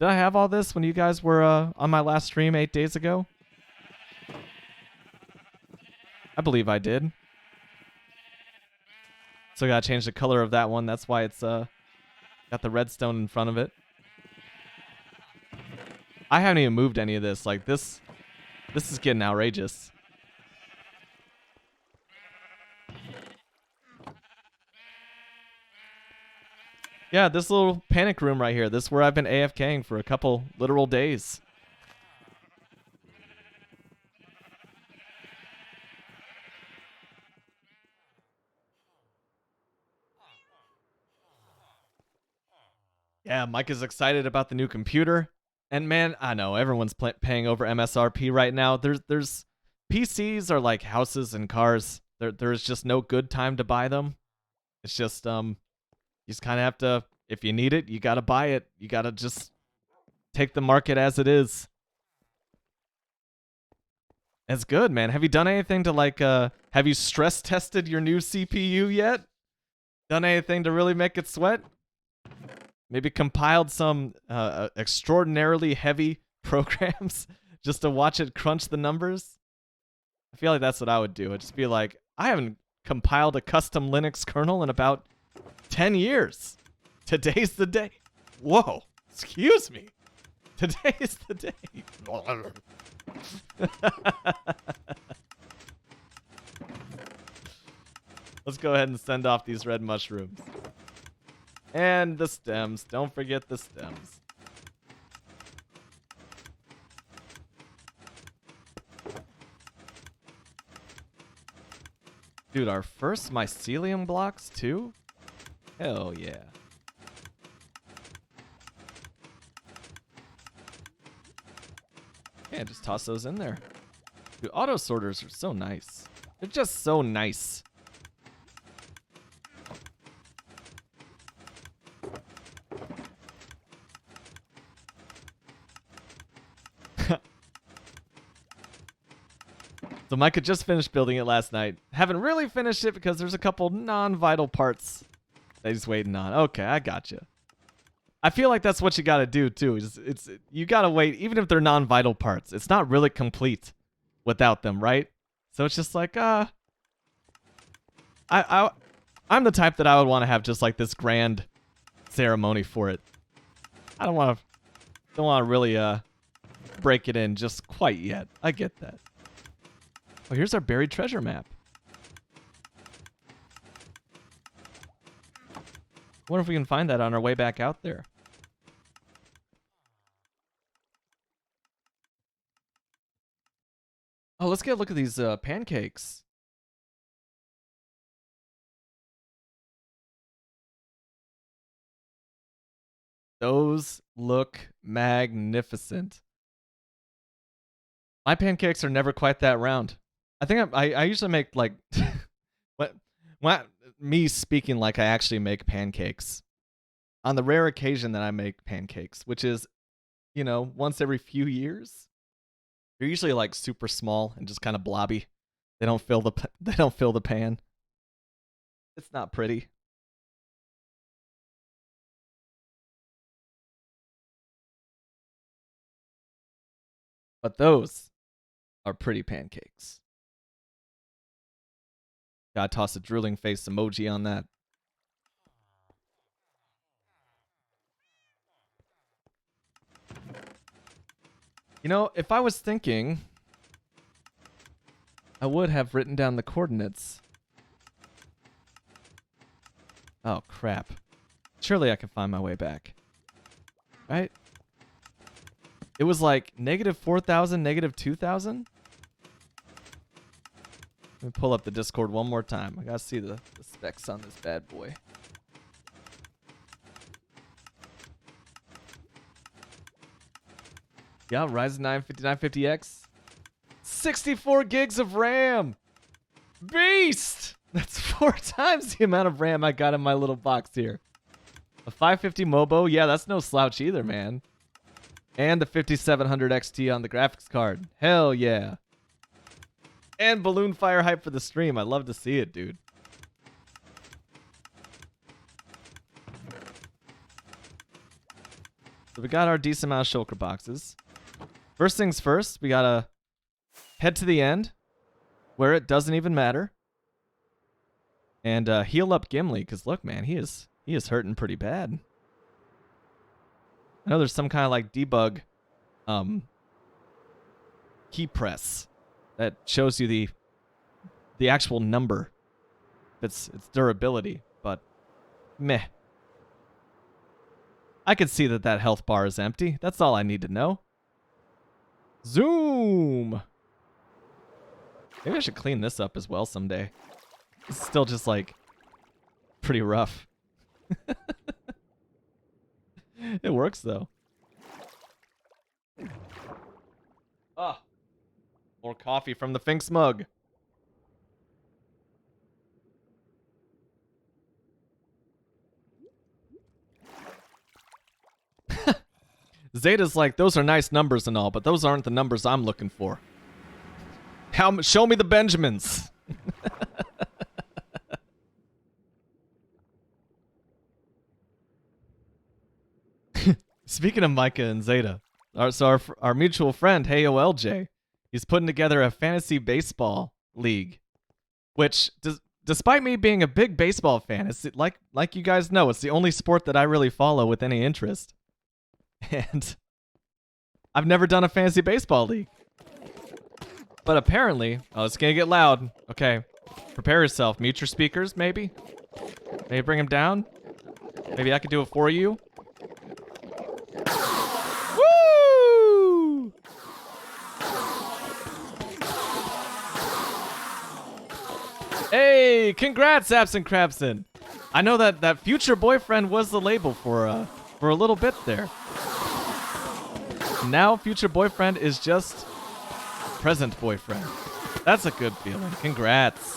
Speaker 1: Did I have all this when you guys were on my last stream 8 days ago? I believe I did. So gotta change the color of that one. That's why it's got the redstone in front of it. I haven't even moved any of this. Like this is getting outrageous. Yeah, this little panic room right here. This is where I've been AFKing for a couple literal days. Yeah, Mike is excited about the new computer. And man, I know everyone's paying over MSRP right now. There's PCs are like houses and cars. There's just no good time to buy them. It's just you just kind of have to, if you need it, you got to buy it. You got to just take the market as it is. It's good, man. Have you done anything to like have you stress tested your new CPU yet? Done anything to really make it sweat? Maybe compiled some extraordinarily heavy programs just to watch it crunch the numbers? I feel like that's what I would do. I'd just be like, I haven't compiled a custom Linux kernel in about 10 years. Today's the day. Whoa, excuse me. Today's the day. Let's go ahead and send off these red mushrooms. And the stems. Don't forget the stems. Dude, our first mycelium blocks too? Hell yeah. Yeah, just toss those in there. Dude, auto sorters are so nice. They're just so nice. So Micah just finished building it last night. Haven't really finished it because there's a couple non-vital parts that he's waiting on. Okay, I gotcha. I feel like that's what you gotta do too. It's you gotta wait, even if they're non-vital parts. It's not really complete without them, right? So it's just like, I'm the type that I would want to have just like this grand ceremony for it. I don't want to really break it in just quite yet. I get that. Oh, here's our buried treasure map. I wonder if we can find that on our way back out there. Oh, let's get a look at these pancakes. Those look magnificent. My pancakes are never quite that round. I think I usually make like what me speaking like I actually make pancakes. On the rare occasion that I make pancakes, which is, once every few years. They're usually like super small and just kind of blobby. They don't fill the pan. It's not pretty. But those are pretty pancakes. Gotta toss a drooling face emoji on that. If I was thinking, I would have written down the coordinates. Oh, crap. Surely I can find my way back. Right? It was like -4,000, -2,000? Let me pull up the Discord one more time. I gotta see the specs on this bad boy. Yeah, Ryzen 9 5950X. 64 gigs of RAM! Beast! That's 4 times the amount of RAM I got in my little box here. A 550 Mobo? Yeah, that's no slouch either, man. And the 5700 XT on the graphics card. Hell yeah. And balloon fire hype for the stream. I love to see it, dude. So we got our decent amount of shulker boxes. First things first, we gotta head to the end, where it doesn't even matter, and heal up Gimli. Because look, man, he is hurting pretty bad. I know there's some kind of like debug, key press that shows you the actual number, its durability, but meh. I can see that health bar is empty. That's all I need to know. Zoom! Maybe I should clean this up as well someday. It's still just like pretty rough. It works though. Ah, more coffee from the Finks mug. Zeta's like, those are nice numbers and all, but those aren't the numbers I'm looking for. Show me the Benjamins. Speaking of Micah and Zeta, our mutual friend, HeyOLJ, he's putting together a fantasy baseball league, which, despite me being a big baseball fan, it's like you guys know, it's the only sport that I really follow with any interest. And I've never done a fantasy baseball league. But apparently, it's gonna get loud. Okay, prepare yourself. Mute your speakers, maybe? Maybe bring them down? Maybe I could do it for you? Woo! Hey, congrats, Absent Crabson. I know that future boyfriend was the label for a little bit there. Now future boyfriend is just present boyfriend. That's a good feeling. Congrats.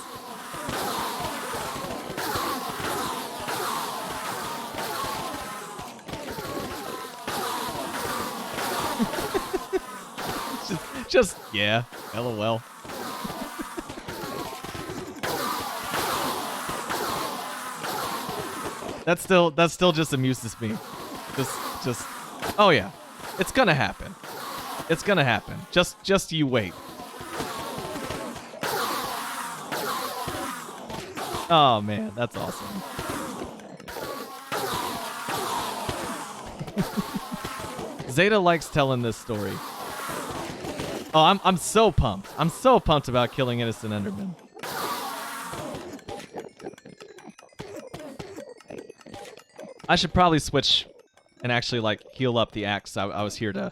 Speaker 1: just yeah, LOL. That still just amuses me. Just oh yeah. It's gonna happen. It's gonna happen. Just you wait. Oh man, that's awesome. Zeta likes telling this story. Oh, I'm so pumped. I'm so pumped about killing innocent Enderman. I should probably switch and actually like heal up the axe I was here to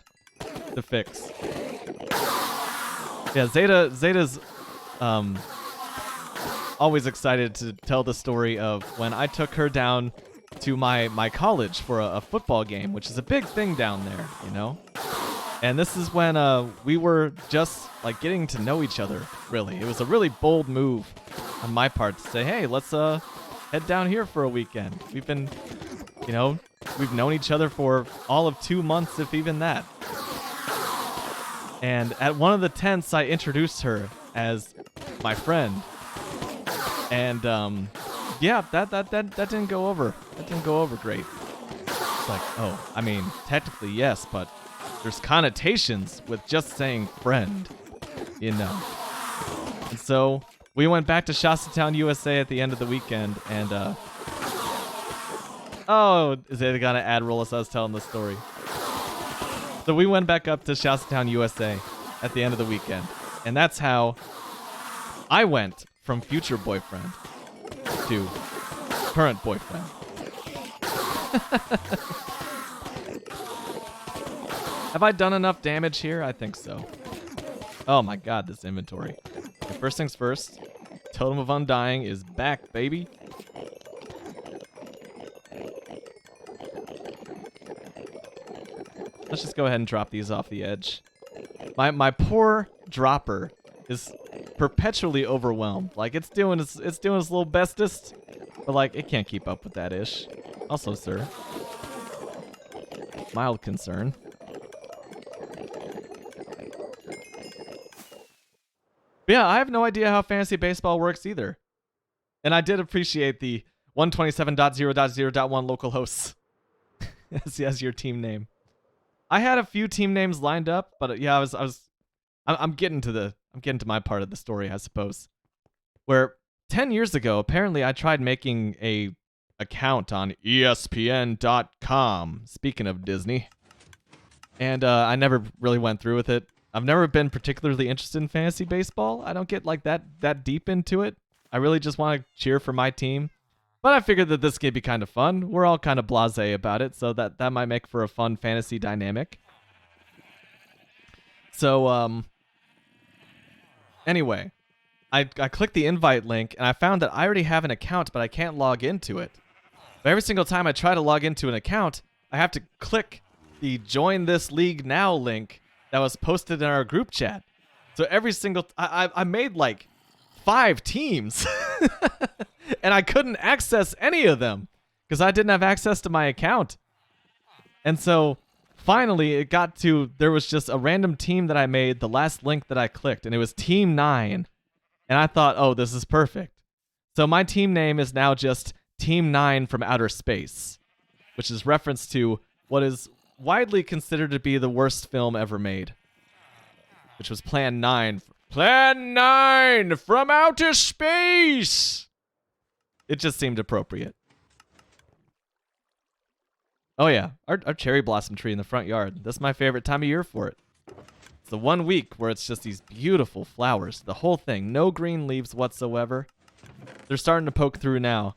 Speaker 1: fix. Yeah, Zeta's always excited to tell the story of when I took her down to my college for a football game, which is a big thing down there, you know? And this is when we were just like getting to know each other, really. It was a really bold move on my part to say, hey, let's head down here for a weekend. We've been, you know, we've known each other for all of 2 months, if even that. And at one of the tents, I introduced her as my friend. And yeah, that didn't go over. That didn't go over great. It's like, oh, I mean, technically yes, but there's connotations with just saying friend, you know. And so we went back to Shasta USA at the end of the weekend, and oh, is it gonna ad roll as I was telling the story? So we went back up to Shasta USA at the end of the weekend, and that's how I went from future boyfriend to current boyfriend. Have I done enough damage here? I think so. Oh my god, this inventory. Okay, first things first, Totem of Undying is back, baby. Let's just go ahead and drop these off the edge. My poor dropper is perpetually overwhelmed. Like, it's doing its little bestest, but like it can't keep up with that ish. Also, sir, mild concern. But yeah, I have no idea how fantasy baseball works either. And I did appreciate the 127.0.0.1 local hosts as your team name. I had a few team names lined up, but yeah, I'm getting to my part of the story, I suppose. Where 10 years ago, apparently I tried making a account on ESPN.com. Speaking of Disney. And I never really went through with it. I've never been particularly interested in fantasy baseball. I don't get like that deep into it. I really just want to cheer for my team. But I figured that this could be kind of fun. We're all kind of blasé about it, so that might make for a fun fantasy dynamic. So, anyway, I clicked the invite link, and I found that I already have an account, but I can't log into it. But every single time I try to log into an account, I have to click the Join This League Now link that was posted in our group chat. So every single... I made like 5 teams. And I couldn't access any of them because I didn't have access to my account. And so finally it got to... There was just a random team that I made, the last link that I clicked, and it was Team 9. And I thought, oh, this is perfect. So my team name is now just Team 9 from Outer Space, which is reference to what is widely considered to be the worst film ever made, which was Plan 9. Plan 9 from Outer Space! It just seemed appropriate. Oh yeah, our cherry blossom tree in the front yard. That's my favorite time of year for it. It's the 1 week where it's just these beautiful flowers. The whole thing, no green leaves whatsoever. They're starting to poke through now.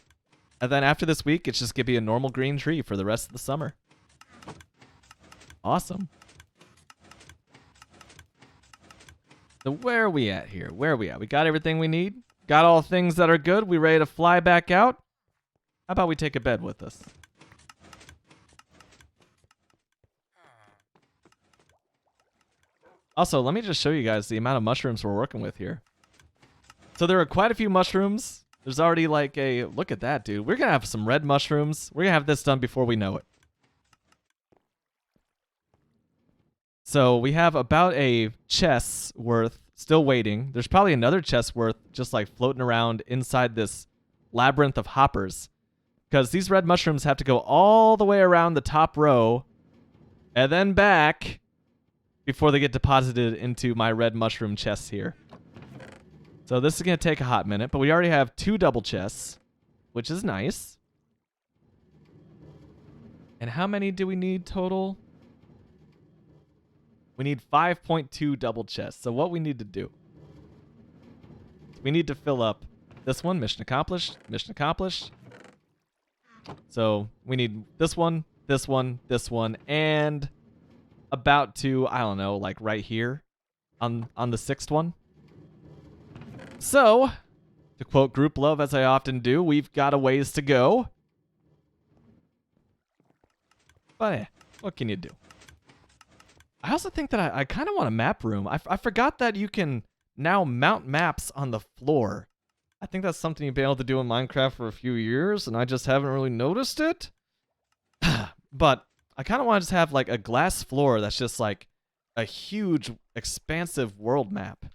Speaker 1: And then after this week, it's just going to be a normal green tree for the rest of the summer. Awesome. So where are we at here? Where are we at? We got everything we need? Got all things that are good? We ready to fly back out? How about we take a bed with us? Also, let me just show you guys the amount of mushrooms we're working with here. So there are quite a few mushrooms. There's already like a... Look at that, dude. We're going to have some red mushrooms. We're going to have this done before we know it. So we have about a chest's worth still waiting. There's probably another chest's worth just like floating around inside this labyrinth of hoppers. Because these red mushrooms have to go all the way around the top row and then back before they get deposited into my red mushroom chests here. So this is going to take a hot minute, but we already have 2 double chests, which is nice. And how many do we need total? We need 5.2 double chests. So what we need to do, we need to fill up this one. Mission accomplished. Mission accomplished. So we need this one, this one, this one, and about to, I don't know, like right here on the 6th one. So, to quote Group Love, as I often do, we've got a ways to go. But yeah, what can you do? I also think that I kind of want a map room. I forgot that you can now mount maps on the floor. I think that's something you've been able to do in Minecraft for a few years, and I just haven't really noticed it. But I kind of want to just have like a glass floor that's just like a huge, expansive world map.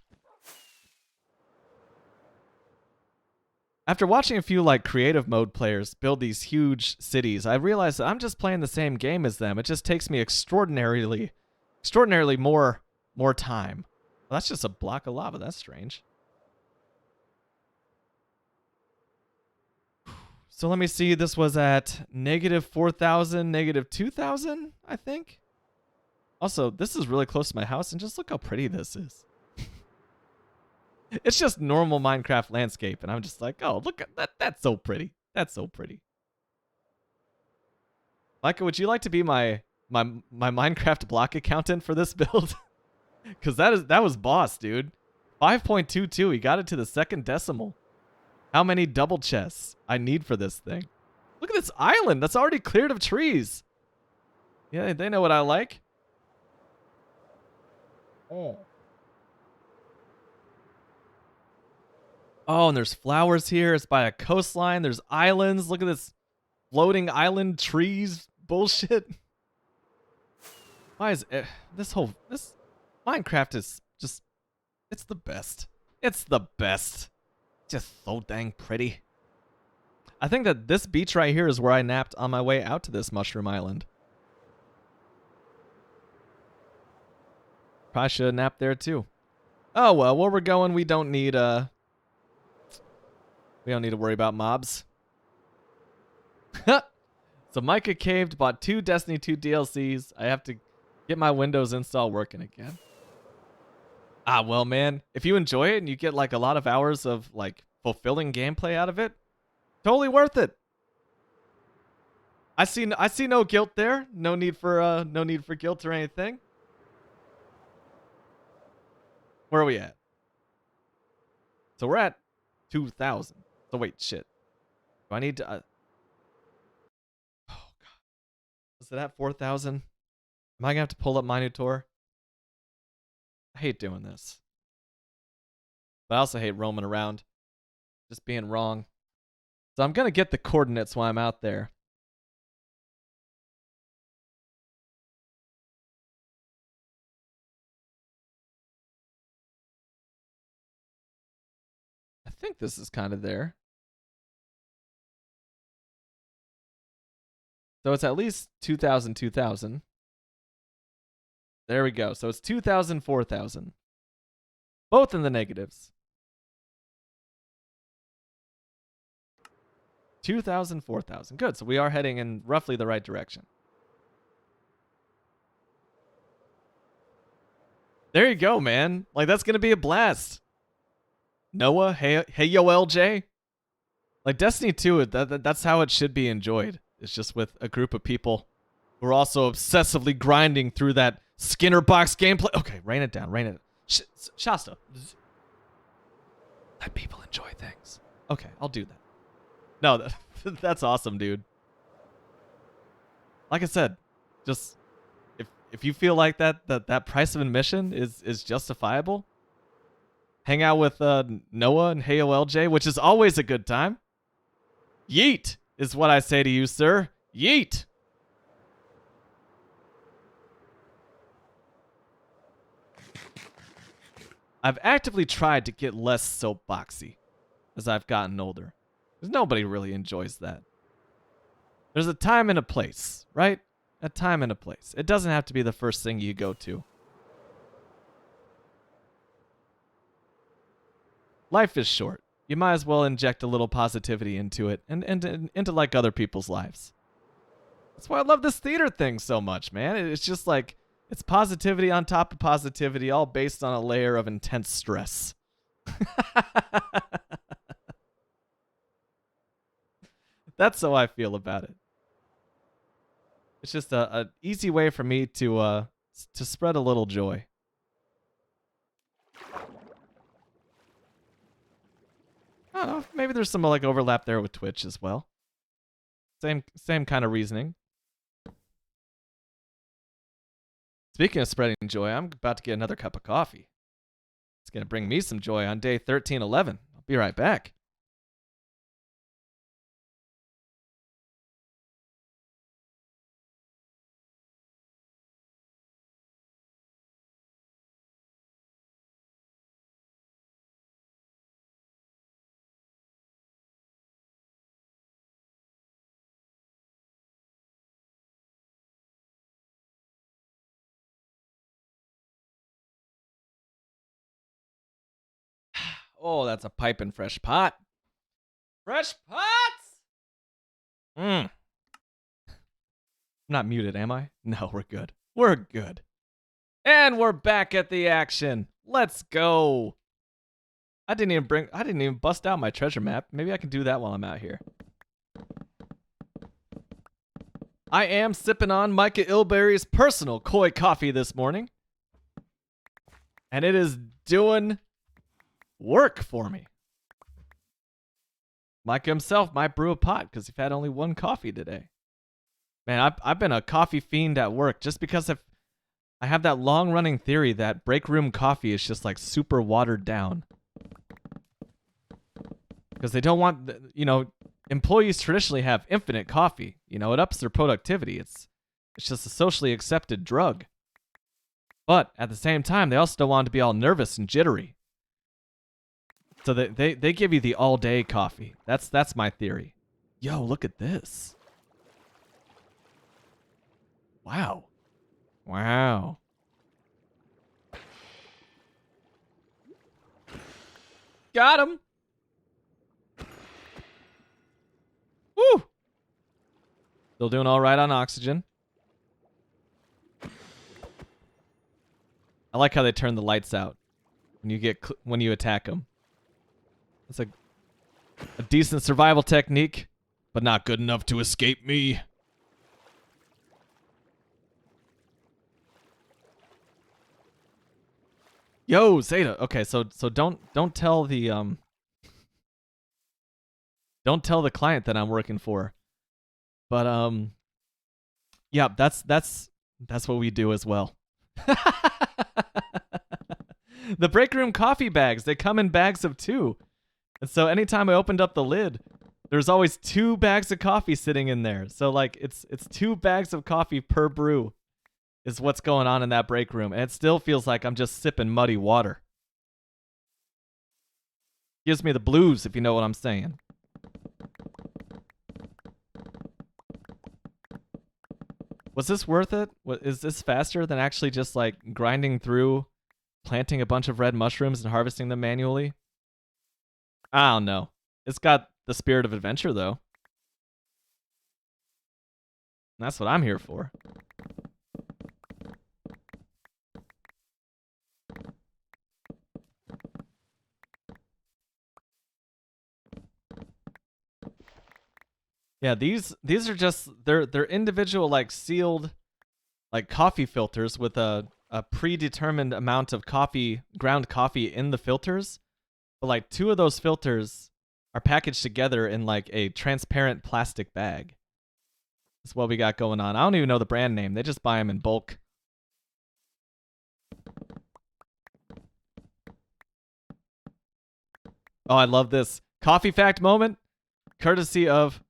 Speaker 1: After watching a few like creative mode players build these huge cities, I realized that I'm just playing the same game as them. It just takes me extraordinarily more time. Well, that's just a block of lava. That's strange. So let me see. This was at negative 4,000, negative 2,000, I think. Also, this is really close to my house, and just look how pretty this is. It's just normal Minecraft landscape, and I'm just like, oh, look at that. That's so pretty. That's so pretty. Micah, would you like to be my Minecraft block accountant for this build? Because that was boss, dude. 5.22. He got it to the second decimal. How many double chests I need for this thing? Look at this island. That's already cleared of trees. Yeah, they know what I like. Oh. Oh, and there's flowers here. It's by a coastline. There's islands. Look at this floating island trees bullshit. Why is this Minecraft is just, it's the best. It's the best. Just so dang pretty. I think that this beach right here is where I napped on my way out to this mushroom island. Probably should have napped there too. Oh well, where we're going, we don't need to worry about mobs. So Micah caved, bought 2 Destiny 2 DLCs. I have to get my Windows install working again. Ah, well, man, if you enjoy it and you get like a lot of hours of like fulfilling gameplay out of it, totally worth it. I see no guilt there. No need for guilt or anything. Where are we at? So we're at 2,000. So wait, shit. Do I need to? Oh god, is it at 4,000? Am I gonna have to pull up Minotaur? I hate doing this. But I also hate roaming around. Just being wrong. So I'm going to get the coordinates while I'm out there. I think this is kind of there. So it's at least 2,000, 2,000. There we go. So it's 2,000, 4,000. Both in the negatives. 2,000, 4,000. Good. So we are heading in roughly the right direction. There you go, man. Like, that's going to be a blast. Noah, hey yo, LJ. Like, Destiny 2, that's how it should be enjoyed. It's just with a group of people who are also obsessively grinding through that Skinner box gameplay. Okay, rein it down. Rein it. Shasta. Let people enjoy things. Okay, I'll do that. No, that's awesome, dude. Like I said, just if you feel like that price of admission is justifiable, hang out with Noah and Heyo LJ, which is always a good time. Yeet is what I say to you, sir. Yeet. I've actively tried to get less soapboxy as I've gotten older. Because nobody really enjoys that. There's a time and a place, right? A time and a place. It doesn't have to be the first thing you go to. Life is short. You might as well inject a little positivity into it and into like other people's lives. That's why I love this theater thing so much, man. It's just like, it's positivity on top of positivity, all based on a layer of intense stress. That's how I feel about it. It's just a easy way for me to spread a little joy. I don't know. Maybe there's some like overlap there with Twitch as well. Same kind of reasoning. Speaking of spreading joy, I'm about to get another cup of coffee. It's going to bring me some joy on day 1311. I'll be right back. Oh, that's a piping fresh pot. Fresh pots! I'm not muted, am I? No, we're good. We're good. And we're back at the action. Let's go. I didn't even bust out my treasure map. Maybe I can do that while I'm out here. I am sipping on Micah Ilberry's personal koi coffee this morning. And it is doing work for me. Micah himself might brew a pot because he's had only one coffee today. Man, I've been a coffee fiend at work just because I have that long-running theory that break room coffee is just like super watered down. Because they don't want, employees traditionally have infinite coffee. It ups their productivity. It's just a socially accepted drug. But at the same time, they also don't want to be all nervous and jittery. So they give you the all-day coffee. That's my theory. Yo, look at this. Wow. Wow. Got him. Woo. Still doing all right on oxygen. I like how they turn the lights out when you attack them. It's a decent survival technique, but not good enough to escape me. Yo, Zeta. Okay, so don't tell the don't tell the client that I'm working for. But yeah, that's what we do as well. The break room coffee bags, they come in bags of 2. And so anytime I opened up the lid, there's always 2 bags of coffee sitting in there. So like it's 2 bags of coffee per brew is what's going on in that break room. And it still feels like I'm just sipping muddy water. Gives me the blues, if you know what I'm saying. Was this worth it? Is this faster than actually just like grinding through, planting a bunch of red mushrooms and harvesting them manually? I don't know. It's got the spirit of adventure, though. That's what I'm here for. Yeah, these are just they're individual like sealed like coffee filters with a predetermined amount of ground coffee in the filters. But like 2 of those filters are packaged together in like a transparent plastic bag. That's what we got going on. I don't even know the brand name. They just buy them in bulk. Oh, I love this. Coffee fact moment, courtesy of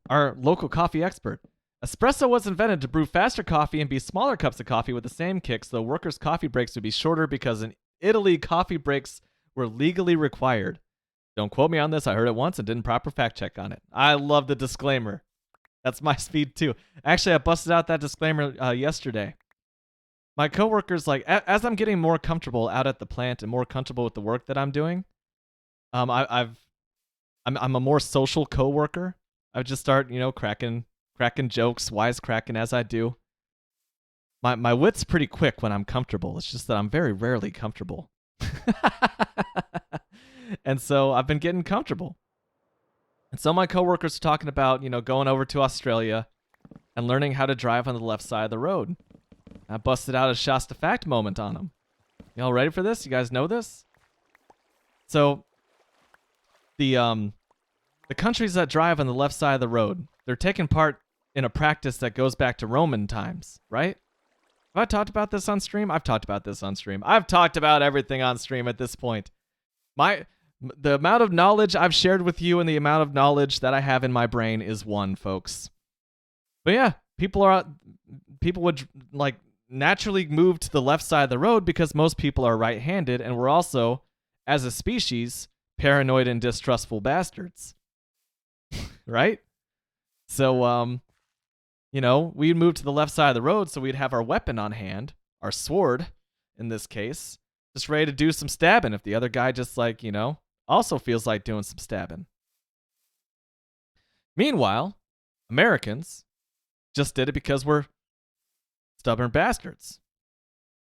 Speaker 1: our local coffee expert. Espresso was invented to brew faster coffee and be smaller cups of coffee with the same kick, so workers' coffee breaks would be shorter because in Italy, coffee breaks were legally required. Don't quote me on this. I heard it once and didn't proper fact check on it. I love the disclaimer. That's my speed too. Actually, I busted out that disclaimer yesterday. My coworkers, like, as I'm getting more comfortable out at the plant and more comfortable with the work that I'm doing, I'm a more social coworker. I would just start, cracking jokes, wisecracking as I do. My wit's pretty quick when I'm comfortable. It's just that I'm very rarely comfortable. And so I've been getting comfortable. And so my coworkers are talking about, going over to Australia and learning how to drive on the left side of the road. I busted out a Shasta fact moment on them. Y'all ready for this? You guys know this? So the countries that drive on the left side of the road, they're taking part in a practice that goes back to Roman times, right? Have I talked about this on stream? I've talked about this on stream. I've talked about everything on stream at this point. The amount of knowledge I've shared with you and the amount of knowledge that I have in my brain is one, folks. But yeah, people would like naturally move to the left side of the road because most people are right-handed, and we're also, as a species, paranoid and distrustful bastards. Right? So, we'd move to the left side of the road so we'd have our weapon on hand, our sword, in this case, just ready to do some stabbing if the other guy just, also feels like doing some stabbing. Meanwhile, Americans just did it because we're stubborn bastards.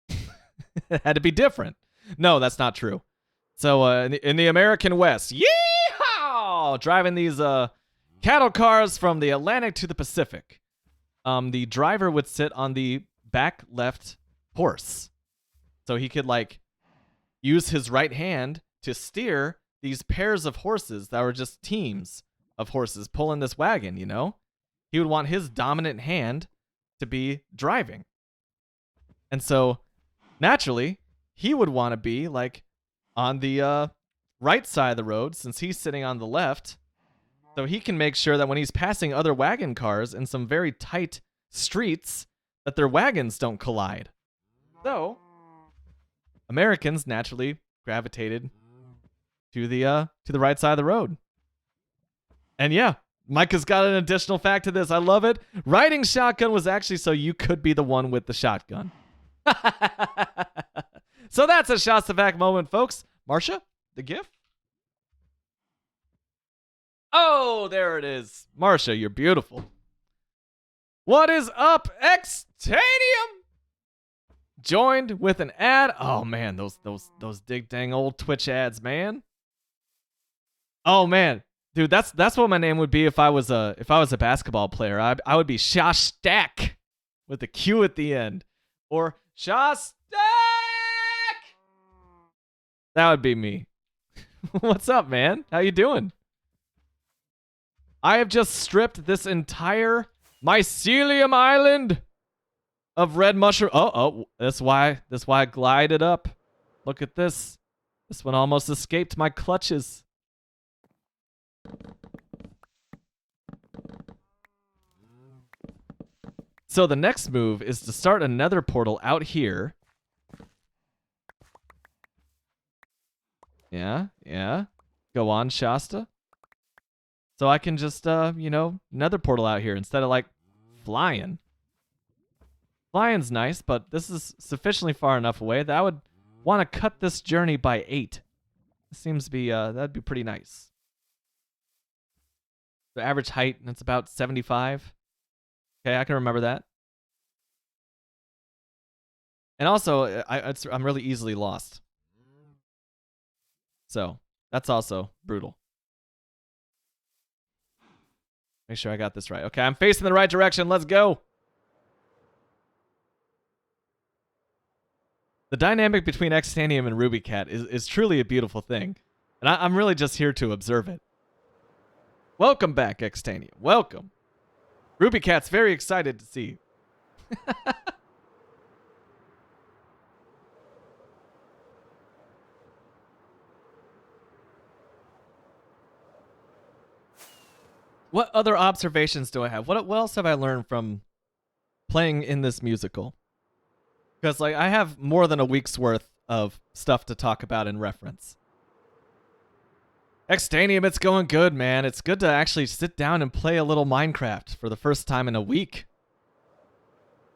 Speaker 1: It had to be different. No, that's not true. So, in the American West, yeehaw! Driving these cattle cars from the Atlantic to the Pacific. The driver would sit on the back left horse. So he could, use his right hand to steer these pairs of horses that were just teams of horses pulling this wagon, He would want his dominant hand to be driving. And so, naturally, he would want to be, on the right side of the road since he's sitting on the left. So he can make sure that when he's passing other wagon cars in some very tight streets, that their wagons don't collide. So, Americans naturally gravitated to the right side of the road. And yeah, Micah's got an additional fact to this. I love it. Riding shotgun was actually so you could be the one with the shotgun. So that's a Shasta fact moment, folks. Marsha, the GIF? Oh, there it is. Marsha, you're beautiful. What is up, Xtanium? Joined with an ad. Oh man, those dig dang old Twitch ads, man. Oh man, dude, that's what my name would be if I was a basketball player. I would be Shostak with a Q at the end, or Shostak. That would be me. What's up, man? How you doing? I have just stripped this entire mycelium island of red mushroom. Oh, that's why I glided up. Look at this. This one almost escaped my clutches. So the next move is to start another portal out here. Yeah. Go on, Shasta. So I can just, another portal out here instead of, flying. Flying's nice, but this is sufficiently far enough away that I would want to cut this journey by 8. It seems to be, that'd be pretty nice. The average height, and it's about 75. Okay, I can remember that. And also, I'm really easily lost. So, that's also brutal. Make sure I got this right. Okay, I'm facing the right direction. Let's go. The dynamic between Xtanium and RubyCat is truly a beautiful thing. And I'm really just here to observe it. Welcome back, Xtanium. Welcome. RubyCat's very excited to see you. What other observations do I have? What else have I learned from playing in this musical? Because, I have more than a week's worth of stuff to talk about in reference. Xtanium, it's going good, man. It's good to actually sit down and play a little Minecraft for the first time in a week.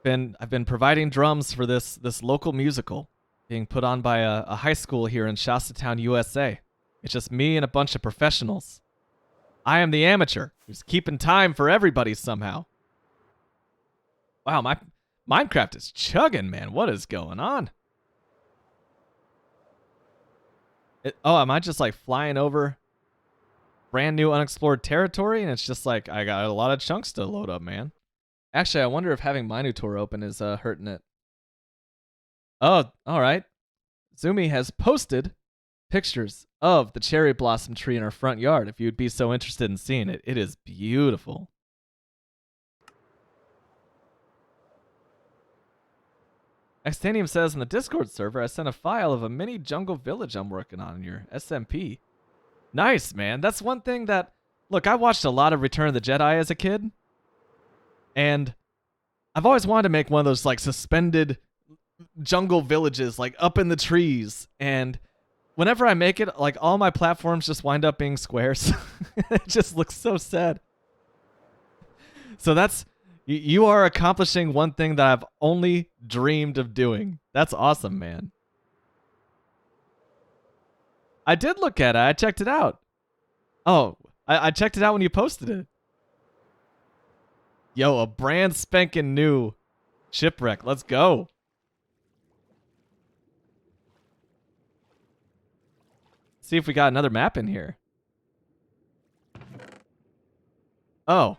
Speaker 1: I've been providing drums for this local musical being put on by a high school here in Shastatown, USA. It's just me and a bunch of professionals. I am the amateur who's keeping time for everybody somehow. Wow, my Minecraft is chugging, man. What is going on? Am I just flying over brand new unexplored territory? And it's just I got a lot of chunks to load up, man. Actually, I wonder if having Minotaur open is hurting it. Oh, all right. Zumi has posted pictures of the cherry blossom tree in our front yard if you'd be so interested in seeing it. It is beautiful. Extanium says in the Discord server, I sent a file of a mini jungle village I'm working on in your SMP. Nice, man. That's one thing that... Look, I watched a lot of Return of the Jedi as a kid. And I've always wanted to make one of those, like, suspended jungle villages, like, up in the trees. And whenever I make it, like, all my platforms just wind up being squares. It just looks so sad. So that's... You are accomplishing one thing that I've only dreamed of doing. That's awesome, man. I did look at it. I checked it out. Oh, I checked it out when you posted it. Yo, a brand spanking new shipwreck. Let's go. See if we got another map in here. Oh.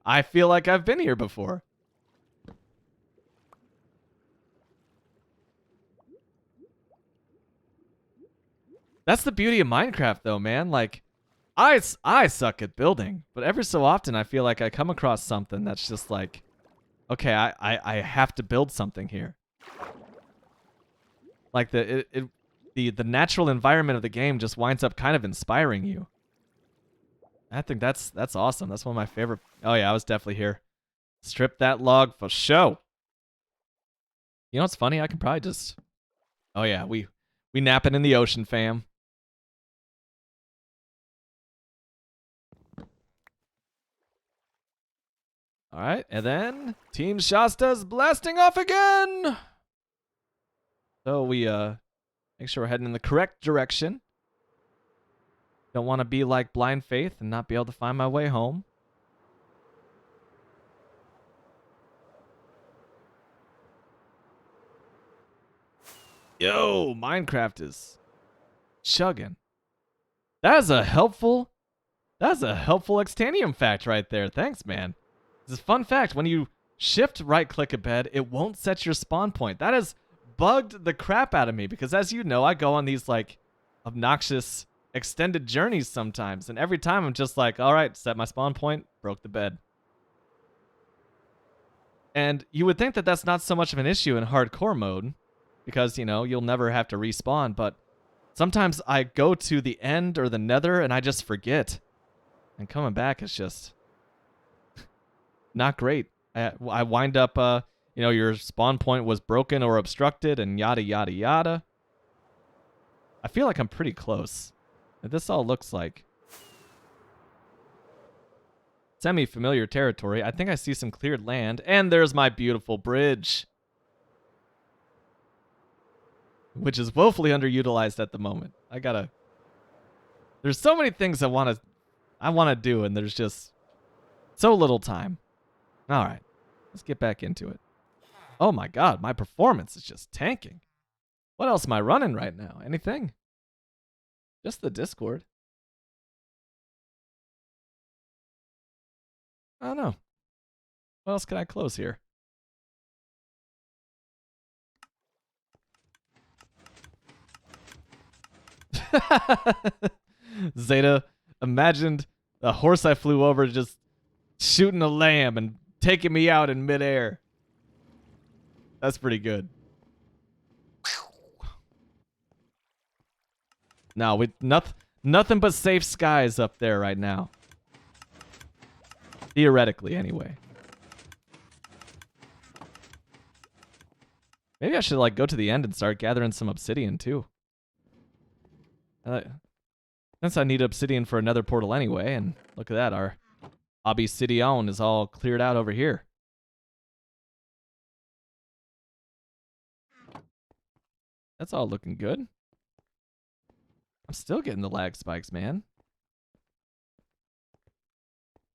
Speaker 1: I feel like I've been here before. That's the beauty of Minecraft, though, man. Like, I suck at building, but every so often I feel like I come across something that's just like, okay, I have to build something here. Like the natural environment of the game just winds up kind of inspiring you. I think that's awesome. That's one of my favorite. Oh yeah, I was definitely here. Strip that log for show. You know what's funny? I can probably just... Oh yeah, we napping in the ocean, fam. All right, and then Team Shasta's blasting off again. So we make sure we're heading in the correct direction. Don't want to be like Blind Faith and not be able to find my way home. Yo, Minecraft is chugging. That's a helpful Extanium fact right there. Thanks, man. This is a fun fact. When you shift right-click a bed, it won't set your spawn point. That has bugged the crap out of me because, as you know, I go on these like obnoxious extended journeys sometimes, and every time I'm just like, all right, set my spawn point, broke the bed. And you would think that that's not so much of an issue in hardcore mode because, you know, you'll never have to respawn, but sometimes I go to the end or the nether and I just forget. And coming back is just not great. I wind up, you know, your spawn point was broken or obstructed and yada, yada, yada. I feel like I'm pretty close. This all looks like semi-familiar territory. I think I see some cleared land. And there's my beautiful bridge, which is woefully underutilized at the moment. There's so many things I want to do, and there's just so little time. All right, let's get back into it. Oh my God, my performance is just tanking. What else am I running right now? Anything? Just the Discord. I don't know. What else can I close here? Zeta imagined a horse I flew over just shooting a lamb and taking me out in midair. That's pretty good. No, nothing but safe skies up there right now. Theoretically, anyway. Maybe I should like go to the end and start gathering some obsidian too. Since I need obsidian for another portal anyway, and look at that, our obsidian is all cleared out over here. That's all looking good. I'm still getting the lag spikes, man.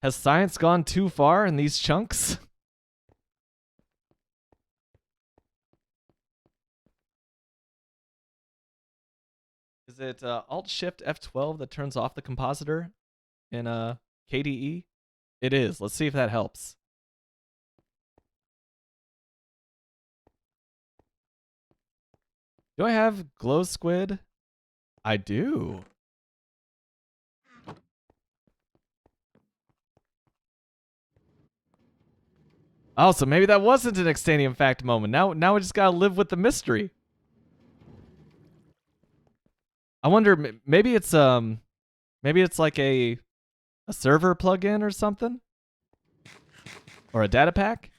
Speaker 1: Has science gone too far in these chunks? Is it Alt-Shift F12 that turns off the compositor in KDE? It is. Let's see if that helps. Do I have glow squid? I do. Oh, so maybe that wasn't an Extanium Fact moment. Now we just gotta live with the mystery. I wonder, maybe it's like a server plugin or something, or a data pack.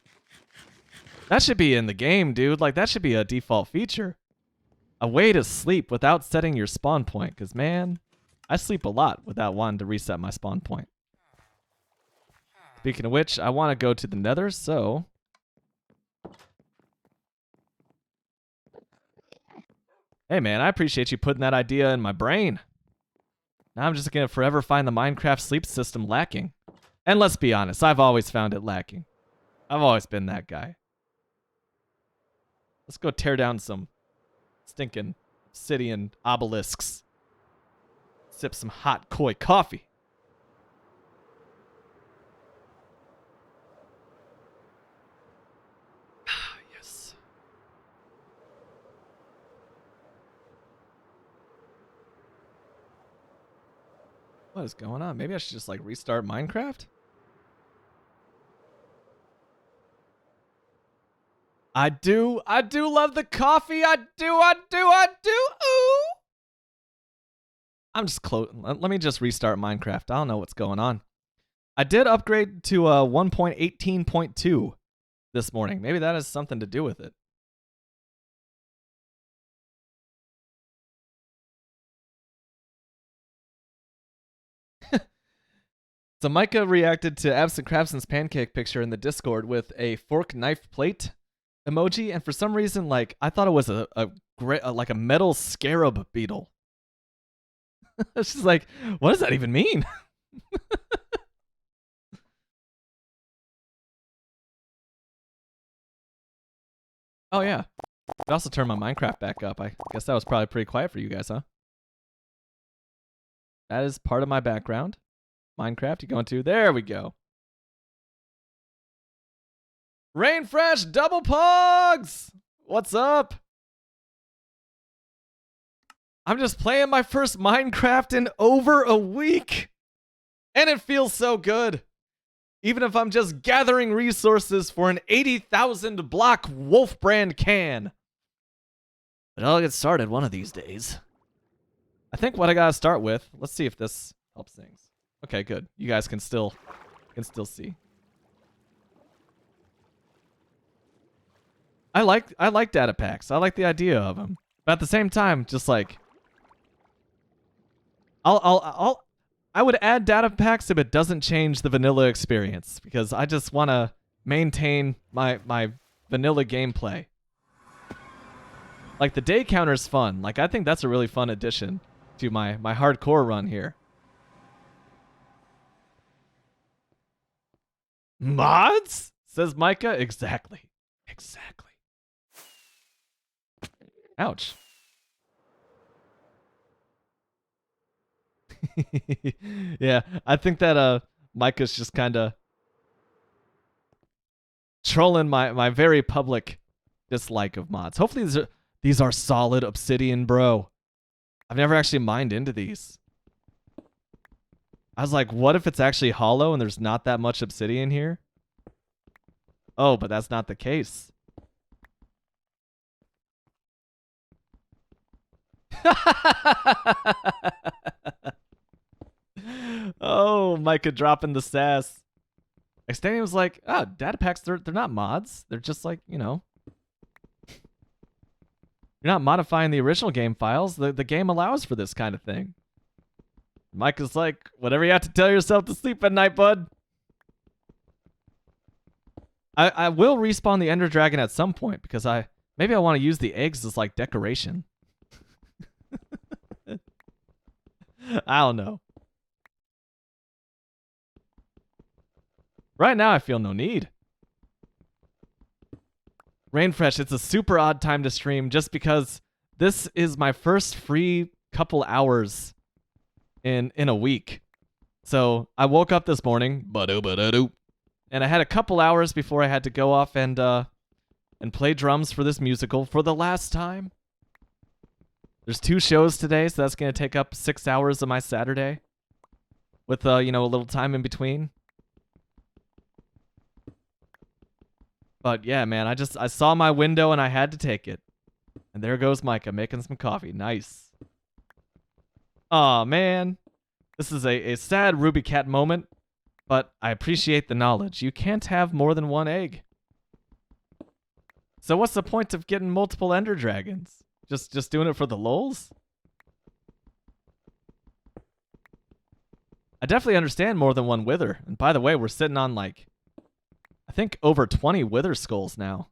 Speaker 1: That should be in the game, dude. Like, that should be a default feature. A way to sleep without setting your spawn point. Because, man, I sleep a lot without wanting to reset my spawn point. Speaking of which, I want to go to the Nether, so... Hey, man, I appreciate you putting that idea in my brain. Now I'm just going to forever find the Minecraft sleep system lacking. And let's be honest, I've always found it lacking. I've always been that guy. Let's go tear down some stinking obsidian obelisks. Sip some hot koi coffee. Yes. What is going on? Maybe I should just like restart Minecraft? I do love the coffee. I do. Ooh. I'm just let me just restart Minecraft. I don't know what's going on. I did upgrade to 1.18.2 this morning. Maybe that has something to do with it. So Micah reacted to Absent Crabson's pancake picture in the Discord with a fork knife plate emoji, and for some reason, like, I thought it was like a metal scarab beetle. She's like, what does that even mean? Oh yeah, I also turned my Minecraft back up. I guess that was probably pretty quiet for you guys, huh? That is part of my background. Minecraft, you going to? There we go. Rain Fresh Double Pogs! What's up? I'm just playing my first Minecraft in over a week. And it feels so good. Even if I'm just gathering resources for an 80,000 block Wolf Brand can. But I'll get started one of these days. I think what I gotta start with, let's see if this helps things. Okay, good. You guys can still see. I like data packs. I like the idea of them. But at the same time, just like I would add data packs if it doesn't change the vanilla experience, because I just want to maintain my vanilla gameplay. Like, the day counter's fun. Like, I think that's a really fun addition to my hardcore run here. Mods? Says Micah. Exactly. Ouch. Yeah, I think that Micah's just kind of trolling my very public dislike of mods. Hopefully these are solid obsidian, bro. I've never actually mined into these. I was like, what if it's actually hollow and there's not that much obsidian here? Oh, but that's not the case. Oh, Micah dropping the sass. Extanium was like, data packs, they're not mods. They're just like, you know. You're not modifying the original game files. The game allows for this kind of thing. Micah's like, whatever you have to tell yourself to sleep at night, bud. I will respawn the Ender Dragon at some point, because maybe I want to use the eggs as like decoration. I don't know. Right now, I feel no need. Rainfresh, it's a super odd time to stream just because this is my first free couple hours in a week. So I woke up this morning, and I had a couple hours before I had to go off and play drums for this musical for the last time. There's 2 shows today, so that's going to take up 6 hours of my Saturday with, you know, a little time in between. But yeah, man, I saw my window and I had to take it. And there goes Micah making some coffee. Nice. Aw, man. This is a sad Ruby Cat moment, but I appreciate the knowledge. You can't have more than one egg. So what's the point of getting multiple Ender Dragons? Just doing it for the lulz? I definitely understand more than one Wither. And by the way, we're sitting on like, I think over 20 Wither skulls now.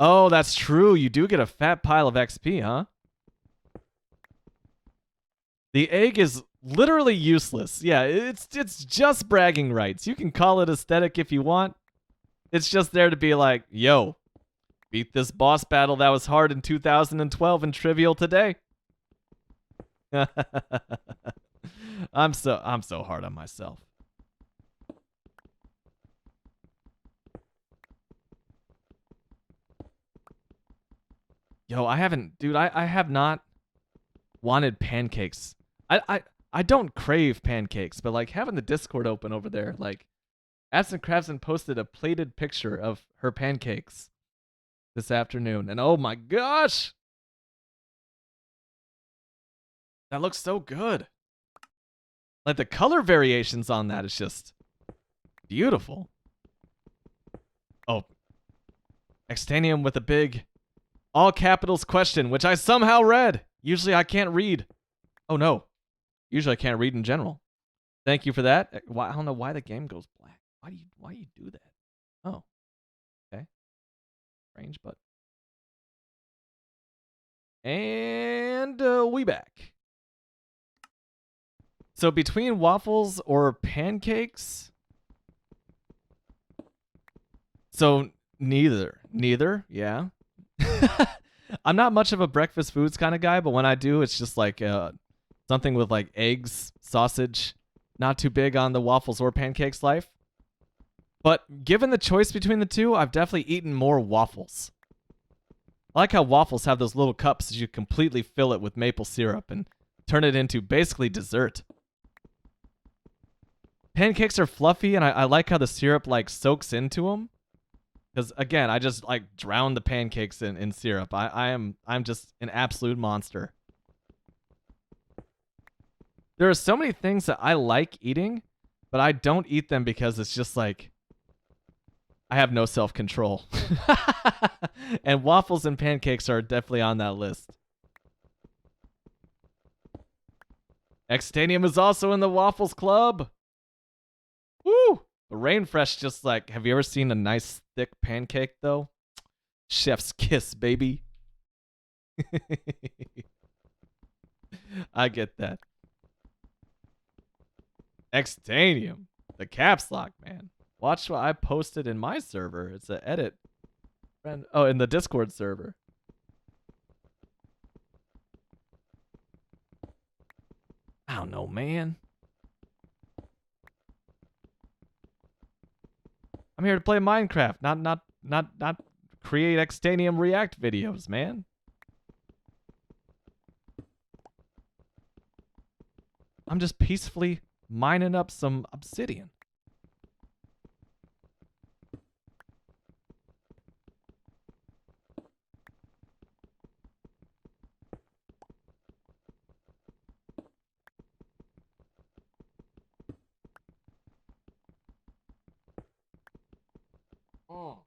Speaker 1: Oh, that's true. You do get a fat pile of XP, huh? The egg is literally useless. Yeah, it's just bragging rights. You can call it aesthetic if you want. It's just there to be like, yo, beat this boss battle that was hard in 2012 and trivial today. I'm so hard on myself. Yo, I have not wanted pancakes. I don't crave pancakes, but like having the Discord open over there, like Absent Crabson posted a plated picture of her pancakes this afternoon, and oh my gosh, that looks so good. Like the color variations on that is just beautiful. Oh, Extanium with a big all capitals question, which I somehow read. Usually I can't read. Oh no. Usually I can't read in general. Thank you for that. I don't know why the game goes black. Why do you do that? Oh. Okay. Strange, but. And we back. So between waffles or pancakes? So neither. Neither, yeah. I'm not much of a breakfast foods kind of guy, but when I do, it's just like something with like eggs, sausage. Not too big on the waffles or pancakes life. But given the choice between the two, I've definitely eaten more waffles. I like how waffles have those little cups that you completely fill it with maple syrup and turn it into basically dessert. Pancakes are fluffy, and I like how the syrup like soaks into them. Because again, I just like drown the pancakes in syrup. I'm just an absolute monster. There are so many things that I like eating, but I don't eat them because it's just like I have no self-control. And waffles and pancakes are definitely on that list. Xtanium is also in the Waffles Club. Woo! The Rainfresh just like, have you ever seen a nice thick pancake though? Chef's kiss, baby. I get that. Xtanium. The caps lock, man. Watch what I posted in my server. It's an edit. Oh, in the Discord server. I don't know, man. I'm here to play Minecraft, not create Xtanium React videos, man. I'm just peacefully mining up some obsidian. Oh.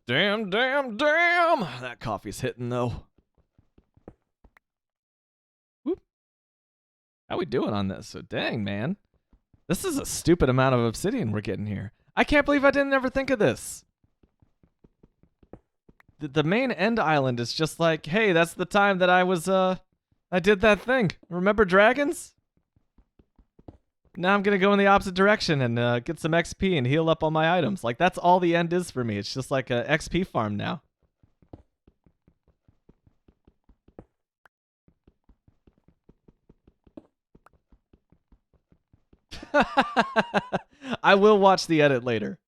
Speaker 1: Damn. That coffee's hitting though. Whoop. How we doing on this? So dang, man. This is a stupid amount of obsidian we're getting here. I can't believe I didn't ever think of this. The main end island is just like, hey, that's the time that I did that thing. Remember dragons? Now I'm going to go in the opposite direction and get some XP and heal up all my items. Like, that's all the end is for me. It's just like a XP farm now. I will watch the edit later.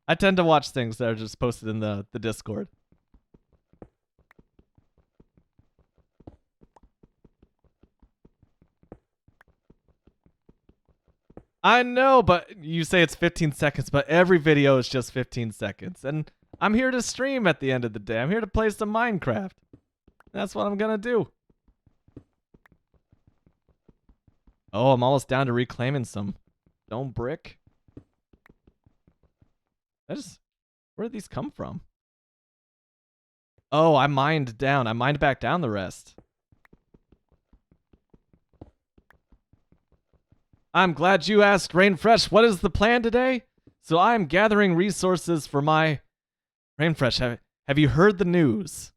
Speaker 1: I tend to watch things that are just posted in the Discord. I know, but you say it's 15 seconds, but every video is just 15 seconds. And I'm here to stream at the end of the day. I'm here to play some Minecraft. That's what I'm gonna do. Oh, I'm almost down to reclaiming some stone brick. Where did these come from? Oh, I mined down. I mined back down the rest. I'm glad you asked, Rainfresh. What is the plan today? So I'm gathering resources for my... Rainfresh, have you heard the news?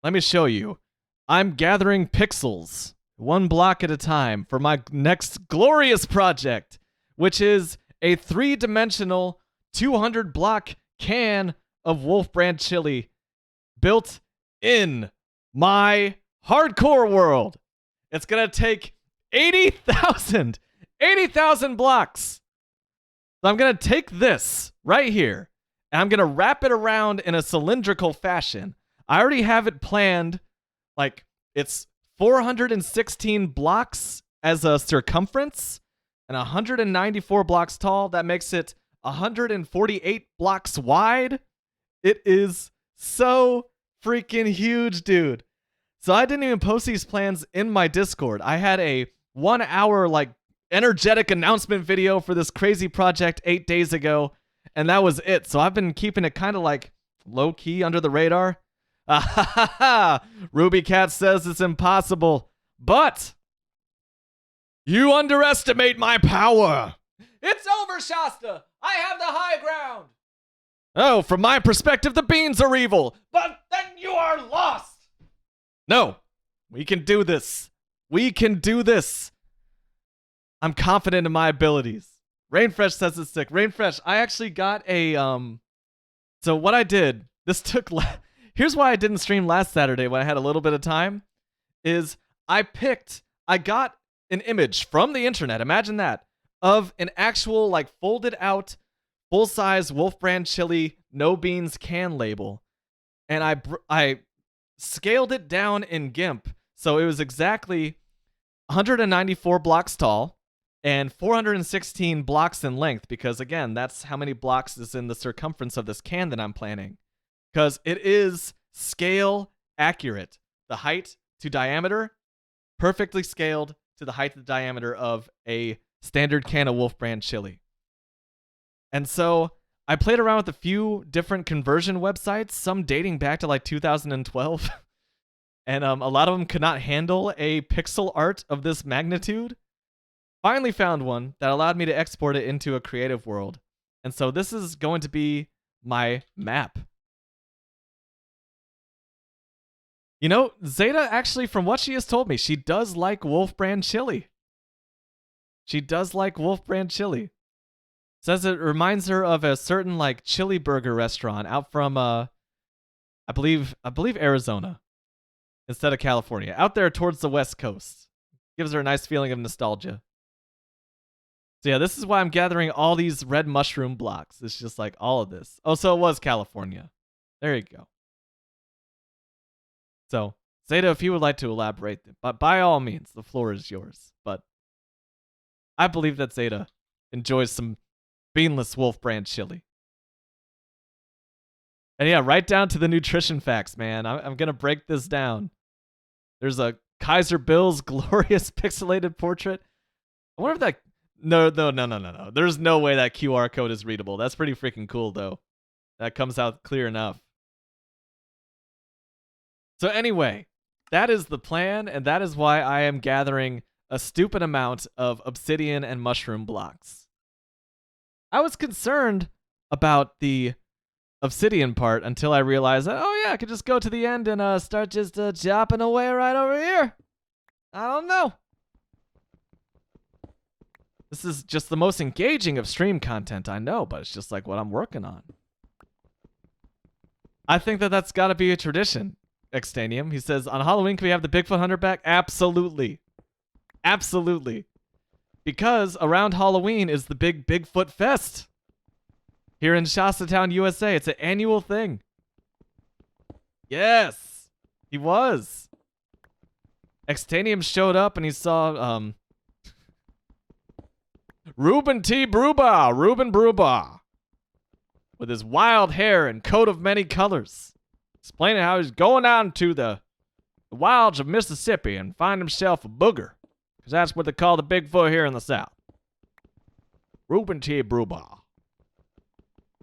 Speaker 1: Let me show you. I'm gathering pixels, one block at a time, for my next glorious project, which is a 3-dimensional 200 block can of Wolf Brand chili built in my hardcore world. It's gonna take 80,000 blocks. So I'm gonna take this right here and I'm gonna wrap it around in a cylindrical fashion. I already have it planned. Like, it's 416 blocks as a circumference and 194 blocks tall. That makes it 148 blocks wide. It is so freaking huge, dude. So I didn't even post these plans in my Discord. I had a 1 hour like energetic announcement video for this crazy project 8 days ago, and that was it. So I've been keeping it kind of like low key under the radar. Ruby Cat says it's impossible, but you underestimate my power. It's over, Shasta. I have the high ground. Oh, from my perspective, the beans are evil, but then you are lost. No, we can do this. We can do this. I'm confident in my abilities. Rainfresh says it's sick. Rainfresh, I actually got a, so what I did, this took, here's why I didn't stream last Saturday when I had a little bit of time, is I got an image from the internet, imagine that, of an actual, like, folded out, full-size Wolf Brand chili, no beans can label. And I scaled it down in GIMP, so it was exactly 194 blocks tall and 416 blocks in length, because again, that's how many blocks is in the circumference of this can that I'm planning. Because it is scale accurate. The height to diameter, perfectly scaled to the height to the diameter of a standard can of Wolf Brand chili. And so I played around with a few different conversion websites, some dating back to like 2012. And a lot of them could not handle a pixel art of this magnitude. Finally found one that allowed me to export it into a creative world. And so this is going to be my map. You know, Zeta actually, from what she has told me, she does like Wolf Brand chili. She does like Wolf Brand chili. Says it reminds her of a certain like chili burger restaurant out from I believe Arizona instead of California. Out there towards the West Coast. Gives her a nice feeling of nostalgia. So yeah, this is why I'm gathering all these red mushroom blocks. It's just like all of this. Oh, so it was California. There you go. So, Zeta, if you would like to elaborate, but by all means, the floor is yours. But I believe that Zeta enjoys some beanless Wolf Brand chili. And yeah, right down to the nutrition facts, man. I'm going to break this down. There's a Kaiser Bill's glorious pixelated portrait. I wonder if that... No. There's no way that QR code is readable. That's pretty freaking cool, though. That comes out clear enough. So anyway, that is the plan, and that is why I am gathering a stupid amount of obsidian and mushroom blocks. I was concerned about the obsidian part until I realized that, oh yeah, I could just go to the end and start just chopping away right over here. I don't know. This is just the most engaging of stream content, I know, but it's just like what I'm working on. I think that that's got to be a tradition, Extanium. He says, on Halloween, can we have the Bigfoot Hunter back? Absolutely. Absolutely. Because around Halloween is the big Bigfoot Fest here in Shastatown, USA. It's an annual thing. Yes, he was. Extanium showed up and he saw Reuben T. Brubaugh, Reuben Brubaugh, with his wild hair and coat of many colors, explaining how he's going out into the wilds of Mississippi and find himself a booger, because that's what they call the Bigfoot here in the South. Reuben T. Brubaugh,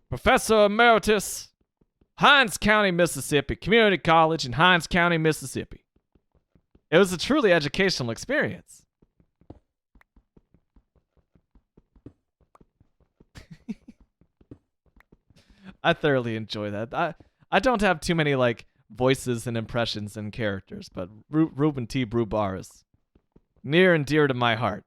Speaker 1: Professor Emeritus, Hinds County, Mississippi, Community College in Hinds County, Mississippi. It was a truly educational experience. I thoroughly enjoy that. I don't have too many like voices and impressions and characters, but Reuben T. Brubaugh is near and dear to my heart.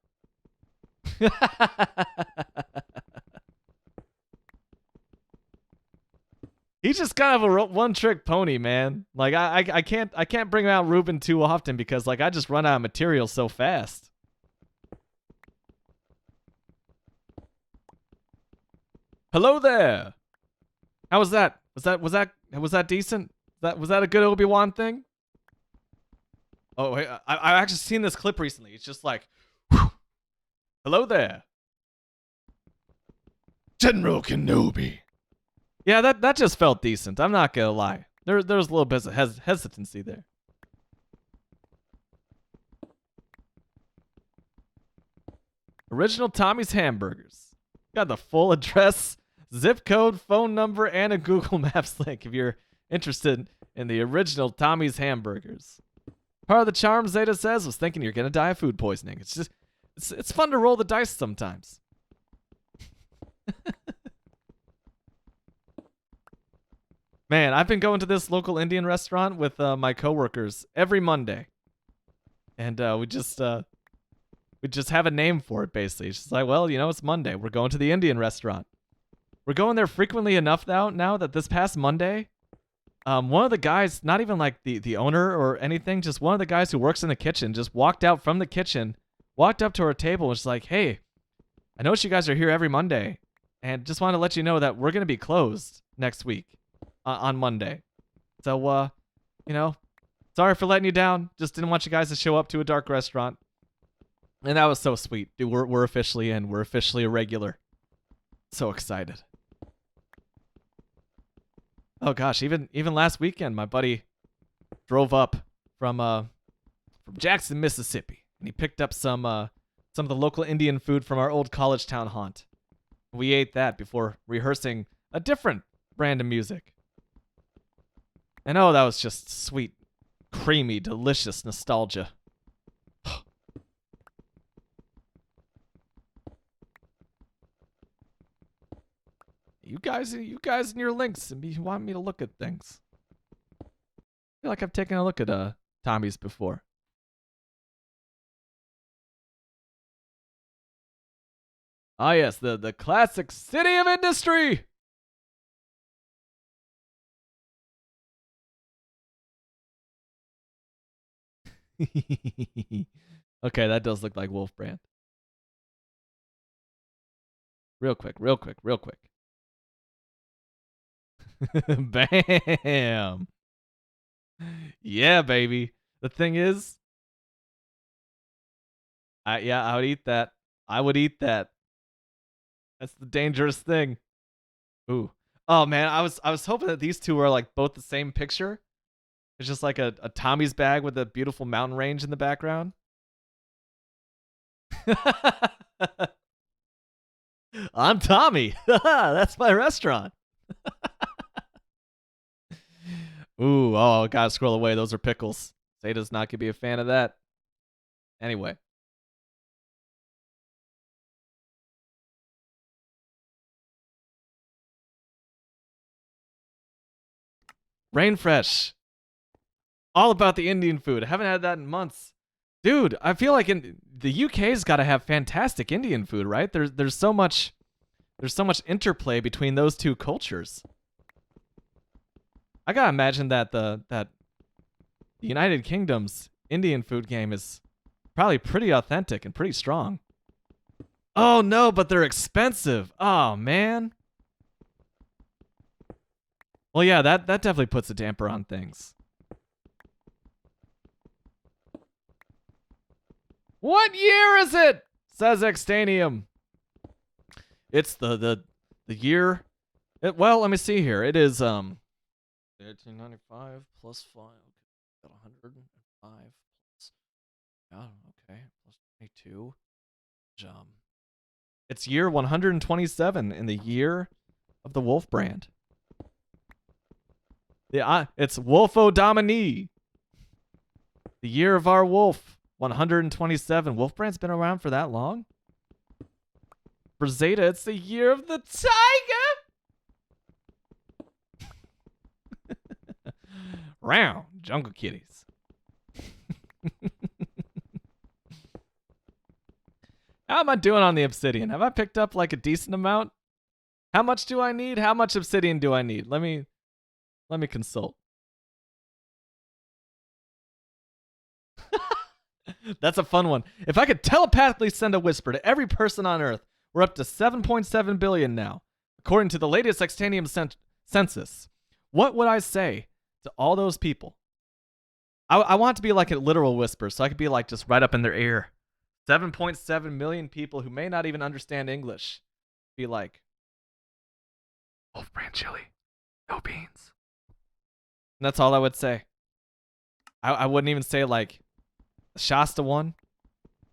Speaker 1: He's just kind of a one-trick pony, man. Like I can't bring out Reuben too often because like I just run out of material so fast. Hello there. How was that? Was that decent? Was that a good Obi-Wan thing? Oh wait, I've actually seen this clip recently. It's just like, whew. Hello there, General Kenobi. Yeah, that just felt decent. I'm not gonna lie. There's a little bit of hesitancy there. Original Tommy's Hamburgers. Got the full address, zip code, phone number, and a Google Maps link if you're interested in the original Tommy's Hamburgers. Part of the charm, Zeta says, was thinking you're gonna die of food poisoning. It's just, it's fun to roll the dice sometimes. Man, I've been going to this local Indian restaurant with my coworkers every Monday, and we just have a name for it. Basically, it's just like, well, you know, it's Monday. We're going to the Indian restaurant. We're going there frequently enough now that this past Monday, one of the guys, not even like the owner or anything, just one of the guys who works in the kitchen, just walked out from the kitchen, walked up to our table, and was like, "Hey, I noticed you guys are here every Monday, and just wanted to let you know that we're gonna be closed next week." On Monday. So, you know, sorry for letting you down. Just didn't want you guys to show up to a dark restaurant. And that was so sweet. Dude, we're officially in. We're officially a regular. So excited. Oh gosh, even last weekend, my buddy drove up from Jackson, Mississippi, and he picked up some of the local Indian food from our old college town haunt. We ate that before rehearsing a different brand of music. And oh, that was just sweet, creamy, delicious nostalgia. You guys and your links, and you want me to look at things. I feel like I've taken a look at Tommy's before. Ah yes, the classic City of Industry. Okay, that does look like Wolf Brand. Real quick. Bam. Yeah, baby. The thing is, I would eat that. I would eat that. That's the dangerous thing. Ooh. Oh man, I was hoping that these two were like both the same picture. It's just like a Tommy's bag with a beautiful mountain range in the background. I'm Tommy. That's my restaurant. Ooh, oh, gotta scroll away. Those are pickles. Zeta's not gonna be a fan of that. Anyway. Rain Fresh. All about the Indian food. I haven't had that in months. Dude, I feel like in the UK's got to have fantastic Indian food, right? There's so much interplay between those two cultures. I gotta imagine that the United Kingdom's Indian food game is probably pretty authentic and pretty strong. Oh no, but they're expensive. Oh man. Well, yeah, that definitely puts a damper on things. What year is it? Says Extanium. It's the year. Well, let me see here. It is 1895 plus 5. Got 105 plus. Oh, okay. Plus 22. It's year 127 in the year of the Wolf brand. It's Wolfo Domini. The year of our wolf. 127. Wolf brand's been around for that long? For Zeta, it's the year of the tiger. Round Jungle Kitties. How am I doing on the obsidian? Have I picked up like a decent amount? How much do I need? How much obsidian do I need? Let me consult. That's a fun one. If I could telepathically send a whisper to every person on Earth, we're up to 7.7 billion now, according to the latest Extanium census. What would I say to all those people? I want it to be like a literal whisper, so I could be like just right up in their ear. 7.7 million people who may not even understand English. Be like, Wolf brand chili, no beans. And that's all I would say. I wouldn't even say like Shasta one.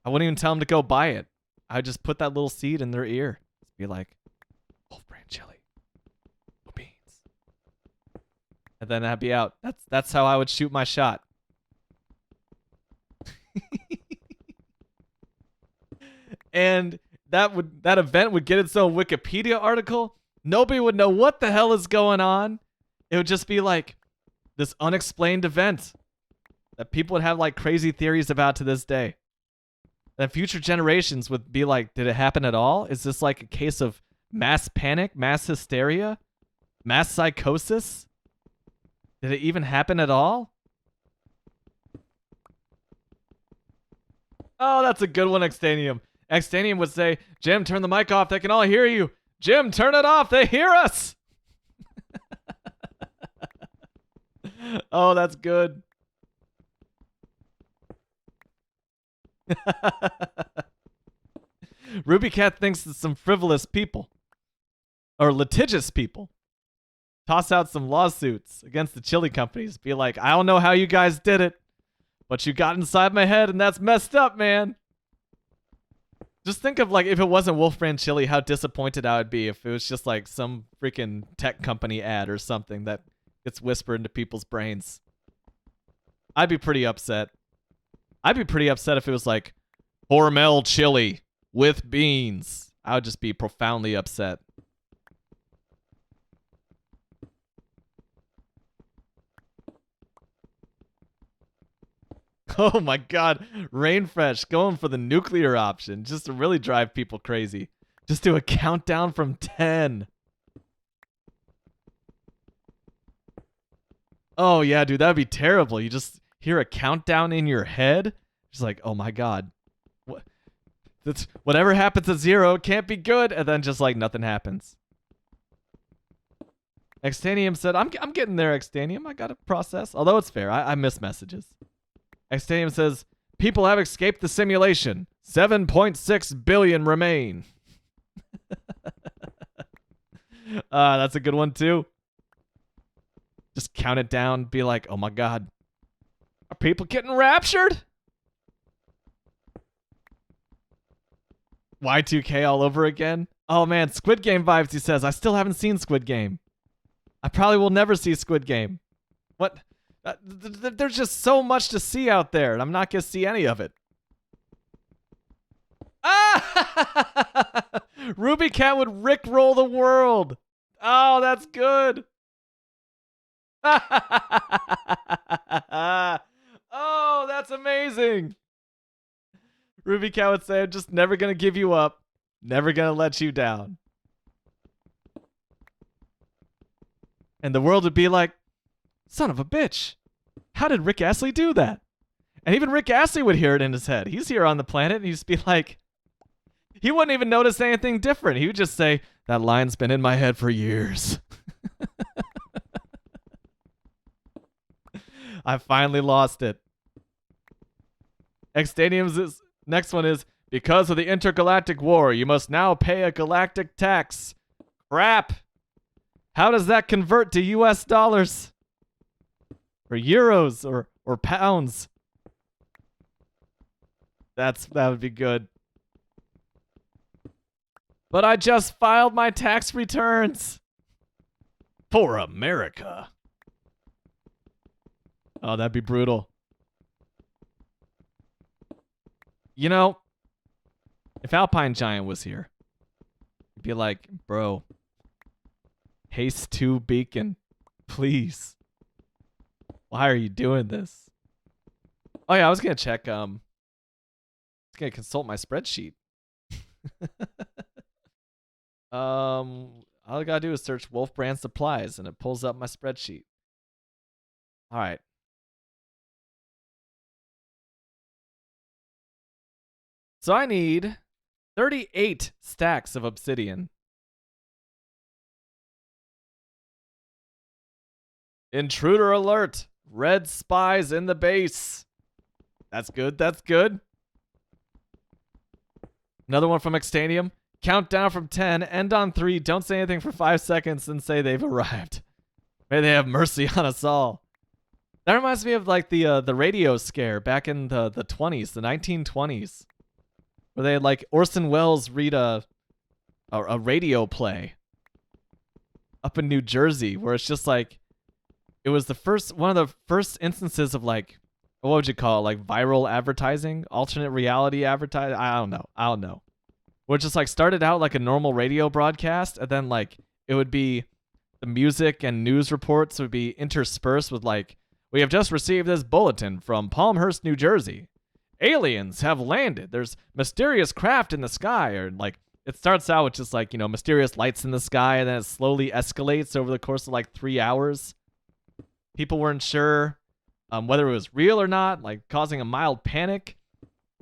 Speaker 1: I wouldn't even tell them to go buy it. I would just put that little seed in their ear. Be like, Wolf brand chili, no beans. And then I'd be out. That's how I would shoot my shot. And that event would get its own Wikipedia article. Nobody would know what the hell is going on. It would just be like this unexplained event that people would have like crazy theories about to this day. And future generations would be like, did it happen at all? Is this like a case of mass panic, mass hysteria, mass psychosis? Did it even happen at all? Oh, that's a good one, Extanium. Extanium would say, Jim, turn the mic off. They can all hear you. Jim, turn it off. They hear us. Oh, that's good. Ruby Cat thinks that some frivolous people or litigious people toss out some lawsuits against the chili companies. Be like, I don't know how you guys did it, but you got inside my head and that's messed up, man. Just think of like if it wasn't Wolf brand chili, how disappointed I would be if it was just like some freaking tech company ad or something that gets whispered into people's brains. I'd be pretty upset. I'd be pretty upset if it was like Hormel chili with beans. I would just be profoundly upset. Oh my god, Rainfresh going for the nuclear option just to really drive people crazy. Just do a countdown from 10. Oh yeah, dude, that'd be terrible. You just hear a countdown in your head. Just like, oh my god. Whatever happens at 0 can't be good, and then just like nothing happens. Extanium said, I'm getting there, Extanium. I gotta process. Although it's fair, I miss messages. Extanium says, people have escaped the simulation. 7.6 billion remain. That's a good one too. Just count it down, be like, oh my god. Are people getting raptured? Y2K all over again? Oh man, Squid Game vibes, he says. I still haven't seen Squid Game. I probably will never see Squid Game. What? There's just so much to see out there, and I'm not going to see any of it. Ah! Ruby Cat would rickroll the world. Oh, that's good. Oh, that's amazing. Ruby Cat would say, I'm just never going to give you up. Never going to let you down. And the world would be like, son of a bitch. How did Rick Astley do that? And even Rick Astley would hear it in his head. He's here on the planet, and he'd just be like, he wouldn't even notice anything different. He would just say, that line's been in my head for years. I finally lost it. Extanium's next one is, Because of the intergalactic war, you must now pay a galactic tax. Crap. How does that convert to US dollars? Or euros or pounds? That would be good. But I just filed my tax returns. For America. Oh, that'd be brutal. You know, if Alpine Giant was here, he'd be like, bro, Haste 2 Beacon, please. Why are you doing this? Oh yeah, I was gonna check, I was gonna consult my spreadsheet. All I gotta do is search Wolf Brand Supplies and it pulls up my spreadsheet. Alright. So I need 38 stacks of obsidian. Intruder alert! Red spies in the base. That's good, that's good. Another one from Extanium. Count down from 10, end on 3, don't say anything for 5 seconds, and say they've arrived. May they have mercy on us all. That reminds me of like the radio scare back in the 20s, the 1920s. Where they had like Orson Welles read a radio play up in New Jersey, where it's just like, it was one of the first instances of like, what would you call it? Like viral advertising, alternate reality advertising. I don't know. Where it just like started out like a normal radio broadcast, and then like it would be the music and news reports would be interspersed with like, we have just received this bulletin from Palmhurst, New Jersey. Aliens have landed. There's mysterious craft in the sky. Or like, it starts out with just like, you know, mysterious lights in the sky, and then it slowly escalates over the course of like 3 hours. People weren't sure whether it was real or not, like causing a mild panic.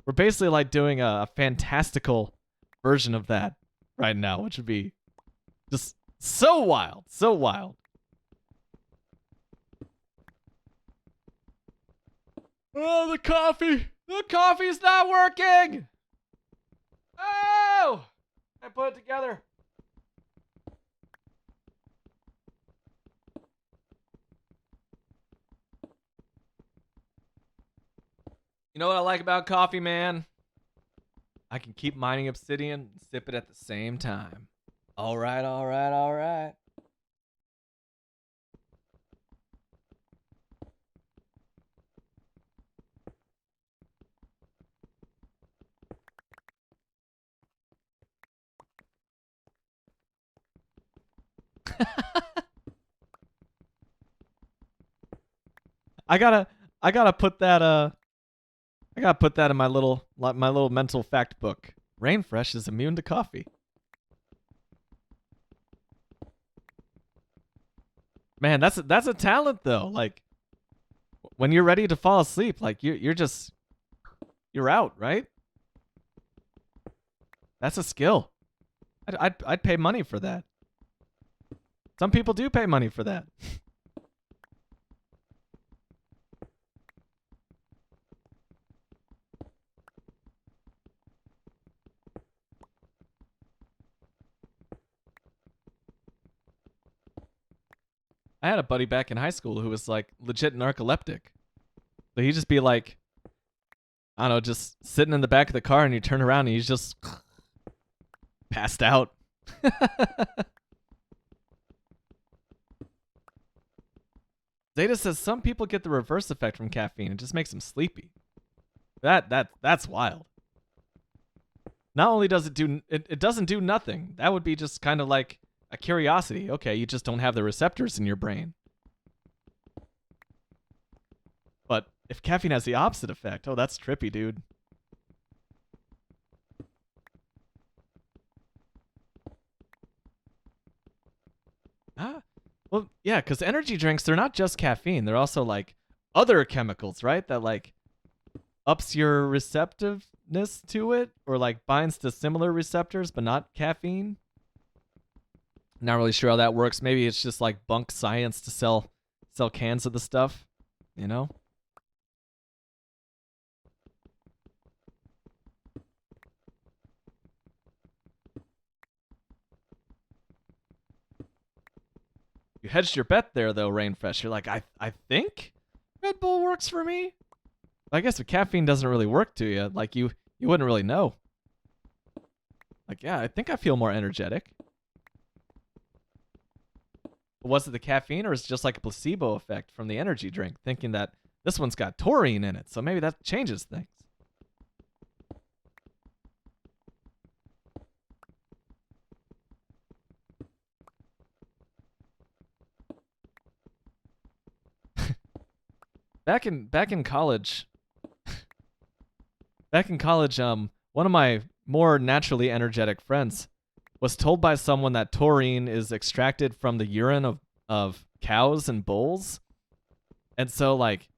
Speaker 1: We're basically like doing a fantastical version of that right now, which would be just so wild, so wild. Oh, the coffee! The coffee's not working! Oh! I put it together. You know what I like about coffee, man? I can keep mining obsidian and sip it at the same time. All right, all right, all right. I gotta put that in my little mental fact book. Rainfresh is immune to coffee. Man, that's a talent though. Like when you're ready to fall asleep, like you're out, right? That's a skill. I'd pay money for that. Some people do pay money for that. I had a buddy back in high school who was like legit narcoleptic. So he'd just be like, I don't know, just sitting in the back of the car, and you turn around and he's just passed out. Zeta says some people get the reverse effect from caffeine. It just makes them sleepy. That's wild. Not only does it doesn't do nothing. That would be just kind of like a curiosity. Okay, you just don't have the receptors in your brain. But if caffeine has the opposite effect, oh, that's trippy, dude. Well, yeah, because energy drinks, they're not just caffeine. They're also like other chemicals, right? That like ups your receptiveness to it, or like binds to similar receptors, but not caffeine. Not really sure how that works. Maybe it's just like bunk science to sell cans of the stuff, you know? You hedged your bet there, though, Rainfresh. You're like, I think Red Bull works for me. But I guess if caffeine doesn't really work to you, like you wouldn't really know. Like, yeah, I think I feel more energetic. But was it the caffeine, or is it just like a placebo effect from the energy drink, thinking that this one's got taurine in it, so maybe that changes things? Back in college, one of my more naturally energetic friends was told by someone that taurine is extracted from the urine of cows and bulls. And so, like,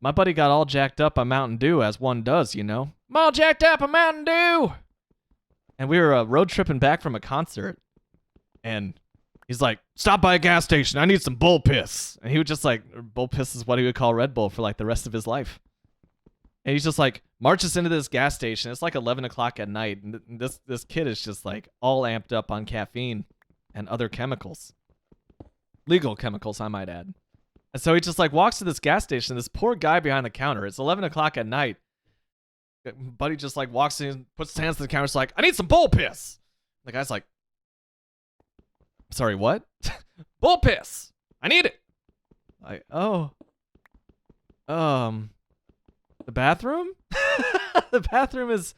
Speaker 1: my buddy got all jacked up on Mountain Dew, as one does, you know. I'm all jacked up on Mountain Dew! And we were road tripping back from a concert, and he's like, stop by a gas station, I need some bull piss. And he would just like, bull piss is what he would call Red Bull for like the rest of his life. And he's just like, marches into this gas station. It's like 11 o'clock at night. And this kid is just like all amped up on caffeine and other chemicals. Legal chemicals, I might add. And so he just like walks to this gas station. This poor guy behind the counter. It's 11 o'clock at night. Buddy just like walks in, puts his hands to the counter. It's like, I need some bull piss. The guy's like, sorry, what? Bull piss. I need it. The bathroom? The bathroom it's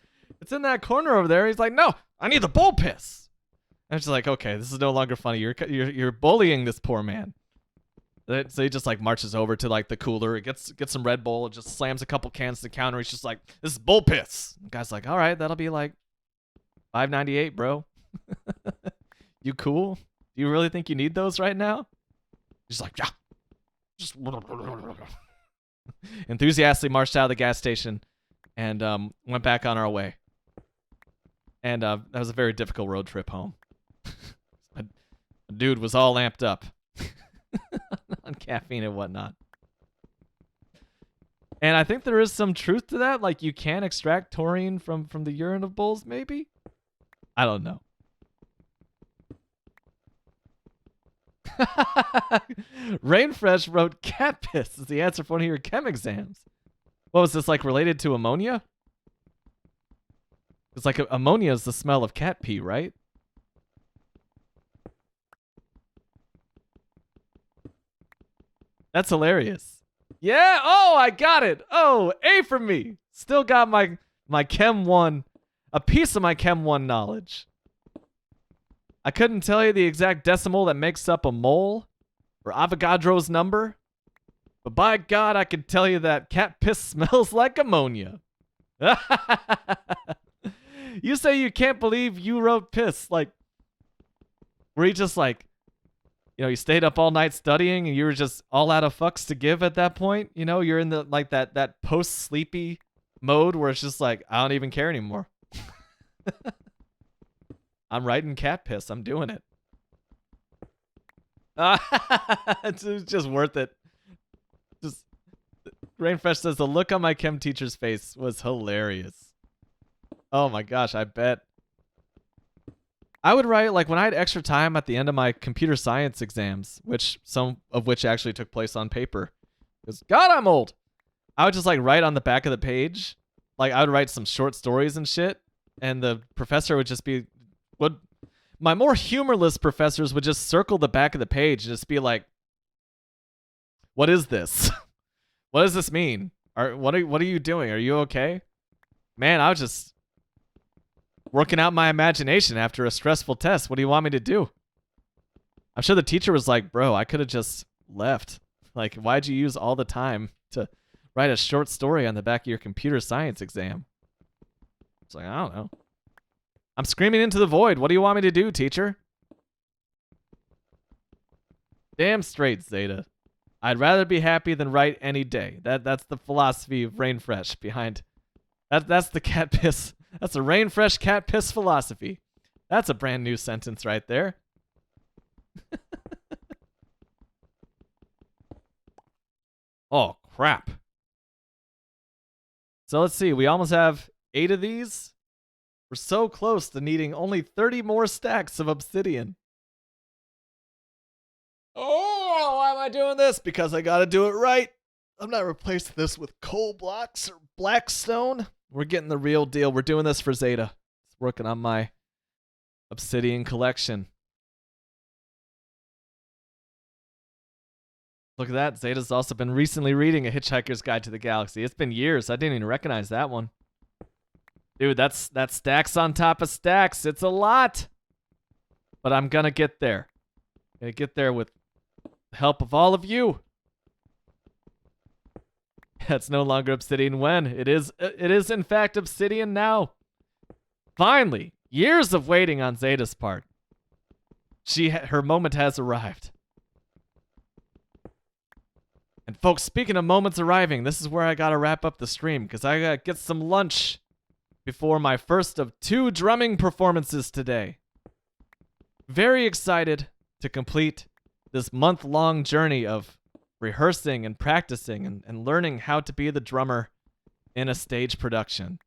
Speaker 1: in that corner over there. He's like, no, I need the bull piss. And she's like, okay, this is no longer funny. You're bullying this poor man. So he just like marches over to like the cooler, gets some Red Bull, just slams a couple cans to the counter. He's just like, this is bull piss. The guy's like, all right, that'll be like $5.98, bro. You cool? Do you really think you need those right now? He's like, yeah. Just enthusiastically marched out of the gas station and went back on our way. And that was a very difficult road trip home. A dude was all amped up on caffeine and whatnot. And I think there is some truth to that. Like, you can extract taurine from the urine of bulls, maybe? I don't know. Rainfresh wrote cat piss is the answer for one of your chem exams. What was this, like, related to ammonia? It's like ammonia is the smell of cat pee, right? That's hilarious. Yeah, oh, I got it. Oh, A for me. Still got my Chem 1, a piece of my Chem 1 knowledge. I couldn't tell you the exact decimal that makes up a mole or Avogadro's number, but by God, I can tell you that cat piss smells like ammonia. You say you can't believe you wrote piss. Like, were you just like, you know, you stayed up all night studying and you were just all out of fucks to give at that point? You know, you're in the like that post-sleepy mode where it's just like, I don't even care anymore. I'm writing cat piss. I'm doing it. It's just worth it. Just Rainfresh says the look on my chem teacher's face was hilarious. Oh my gosh, I bet. I would write, like, when I had extra time at the end of my computer science exams, which some of which actually took place on paper. Because, God, I'm old. I would just, like, write on the back of the page. Like, I would write some short stories and shit. And the professor would just be... my more humorless professors would just circle the back of the page and just be like, what is this? What does this mean? What are you doing? Are you okay? Man, I was just working out my imagination after a stressful test. What do you want me to do? I'm sure the teacher was like, bro, I could have just left. Like, why'd you use all the time to write a short story on the back of your computer science exam? It's like, I don't know. I'm screaming into the void. What do you want me to do, teacher? Damn straight, Zeta. I'd rather be happy than write any day. That's the philosophy of Rainfresh behind... That's the cat piss. That's a Rainfresh cat piss philosophy. That's a brand new sentence right there. Oh, crap. So let's see. We almost have 8 of these. We're so close to needing only 30 more stacks of obsidian. I doing this? Because I gotta do it right. I'm not replacing this with coal blocks or blackstone. We're getting the real deal. We're doing this for Zeta. It's working on my obsidian collection. Look at that. Zeta's also been recently reading A Hitchhiker's Guide to the Galaxy. It's been years. I didn't even recognize that one. Dude, that's stacks on top of stacks. It's a lot. But I'm gonna get there. I'm gonna get there with the help of all of you. It's no longer obsidian when. It is in fact obsidian now. Finally, years of waiting on Zeta's part. Her moment has arrived. And folks, speaking of moments arriving, this is where I gotta wrap up the stream because I gotta get some lunch before my first of 2 drumming performances today. Very excited to complete this month-long journey of rehearsing and practicing and learning how to be the drummer in a stage production.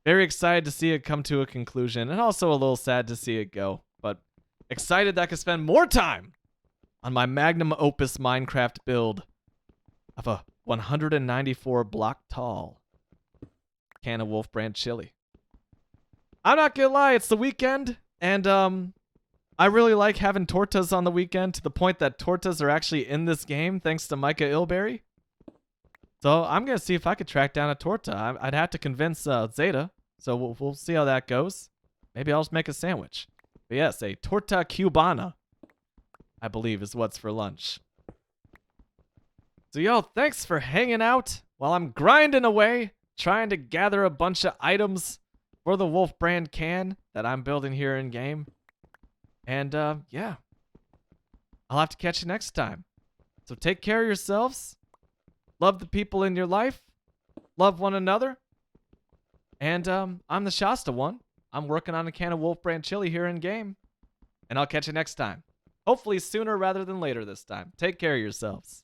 Speaker 1: Very excited to see it come to a conclusion and also a little sad to see it go, but excited that I could spend more time on my magnum opus Minecraft build of a 194 block tall can of Wolf Brand chili. I'm not gonna lie, it's the weekend, and I really like having tortas on the weekend to the point that tortas are actually in this game thanks to Micah Ilberry. So I'm gonna see if I could track down a torta. I'd have to convince Zeta, so we'll see how that goes. Maybe I'll just make a sandwich. But yes, a torta cubana, I believe, is what's for lunch. So yo, thanks for hanging out while I'm grinding away, trying to gather a bunch of items for the Wolf Brand can that I'm building here in game. And yeah, I'll have to catch you next time. So take care of yourselves. Love the people in your life. Love one another. And I'm the Shasta one. I'm working on a can of Wolf Brand chili here in game. And I'll catch you next time. Hopefully sooner rather than later this time. Take care of yourselves.